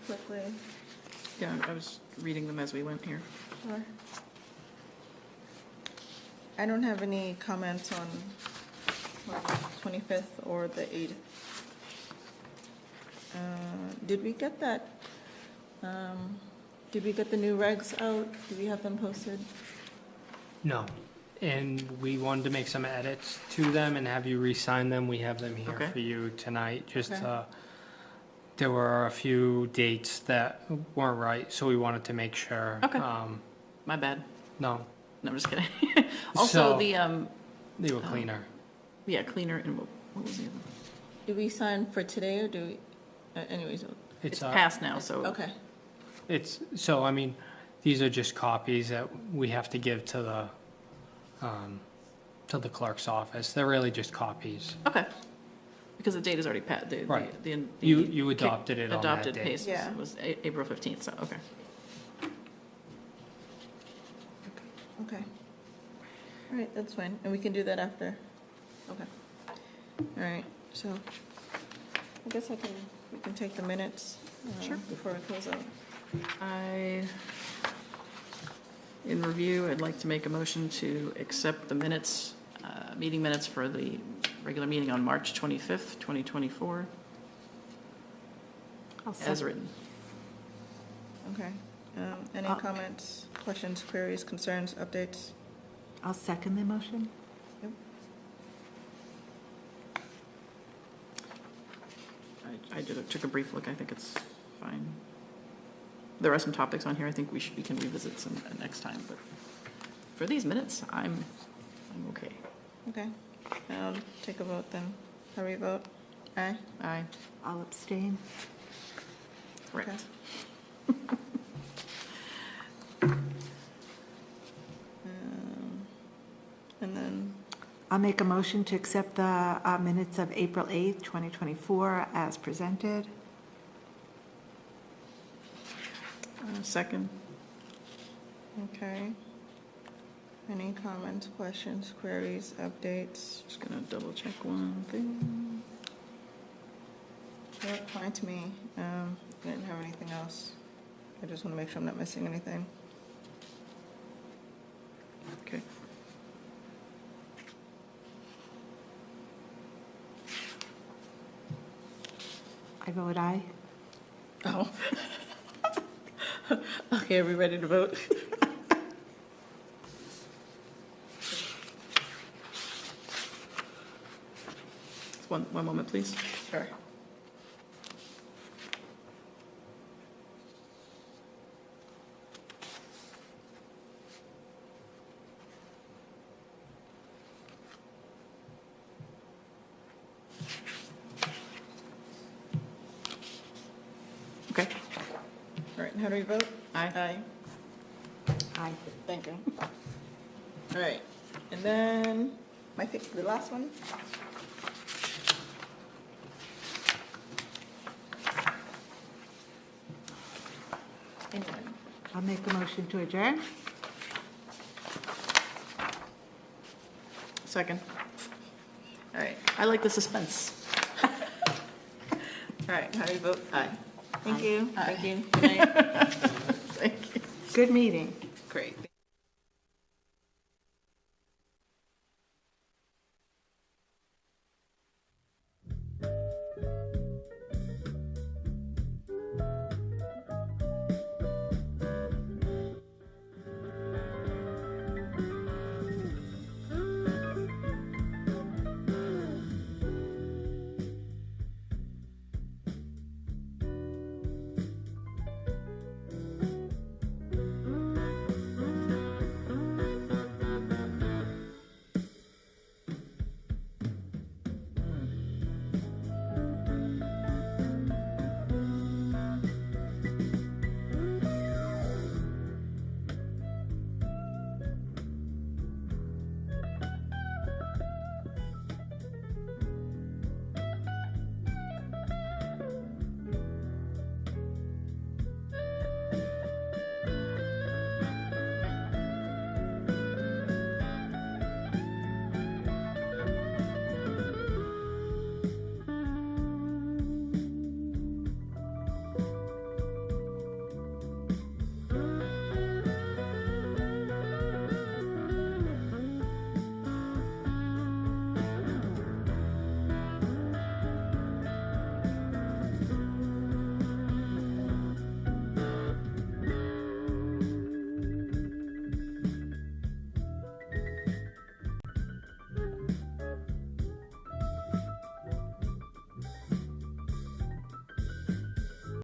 [SPEAKER 1] quickly.
[SPEAKER 6] Yeah, I was reading them as we went here.
[SPEAKER 1] Sure. I don't have any comments on 25th or the 8th. Did we get that? Did we get the new regs out? Do we have them posted?
[SPEAKER 3] No. And we wanted to make some edits to them and have you re-sign them. We have them here
[SPEAKER 6] Okay.
[SPEAKER 3] for you tonight. Just
[SPEAKER 1] Okay.
[SPEAKER 3] there were a few dates that weren't right, so we wanted to make sure.
[SPEAKER 6] Okay. My bad.
[SPEAKER 3] No,
[SPEAKER 6] No, I'm just kidding. Also,
[SPEAKER 3] So-
[SPEAKER 6] the,
[SPEAKER 3] they were cleaner.
[SPEAKER 6] cleaner and what was the other?
[SPEAKER 1] Do we sign for today or do we, anyways?
[SPEAKER 6] It's passed now, so.
[SPEAKER 1] Okay.
[SPEAKER 3] So, I mean, these are just copies that we have to give to the clerk's office. They're really just copies.
[SPEAKER 6] Okay. Because the date is already passed.
[SPEAKER 3] Right.
[SPEAKER 6] The
[SPEAKER 3] You adopted it on that
[SPEAKER 6] adopted
[SPEAKER 3] date.
[SPEAKER 6] pace
[SPEAKER 1] Yeah.
[SPEAKER 6] was April 15th, so, okay.
[SPEAKER 1] Okay. All right, that's fine. And we can do that after. Okay. All right, so I guess we can take the minutes before we close out.
[SPEAKER 6] In review, I'd like to make a motion to accept the minutes, meeting minutes for the regular meeting on March 25th, 2024, as written.
[SPEAKER 1] Okay. Any
[SPEAKER 4] Uh,
[SPEAKER 1] comments, questions, queries, concerns, updates?
[SPEAKER 4] I'll second the motion.
[SPEAKER 6] I took a brief look. I think it's fine. There are some topics on here I think we can revisit some next time, but for these minutes, I'm okay.
[SPEAKER 1] Okay. I'll take a vote then. How do we vote? Aye?
[SPEAKER 6] Aye.
[SPEAKER 4] I'll abstain.
[SPEAKER 6] Correct.
[SPEAKER 1] And then
[SPEAKER 4] I'll make a motion to accept the minutes of April 8th, 2024 as presented.
[SPEAKER 6] Second.
[SPEAKER 1] Okay. Any comments, questions, queries, updates?
[SPEAKER 6] Just gonna double check one thing.
[SPEAKER 1] They look fine to me. I didn't have anything else. I just want to make sure I'm not missing anything.
[SPEAKER 6] Okay.
[SPEAKER 4] I vote aye.
[SPEAKER 1] Oh. Okay, are we ready to vote?
[SPEAKER 6] One moment, please.
[SPEAKER 1] Sure.
[SPEAKER 6] Okay.
[SPEAKER 1] All right, how do we vote?
[SPEAKER 6] Aye.
[SPEAKER 1] Aye.
[SPEAKER 4] Aye.
[SPEAKER 1] Thank you. All right, and then the last one. Anyone?
[SPEAKER 4] I'll make a motion to adjourn.
[SPEAKER 6] Second. All right. I like the suspense.
[SPEAKER 1] All right, how do you vote? Aye. Thank you.
[SPEAKER 6] Aye.
[SPEAKER 1] Thank you. Good night.
[SPEAKER 6] Thank you.
[SPEAKER 4] Good meeting.
[SPEAKER 1] Great.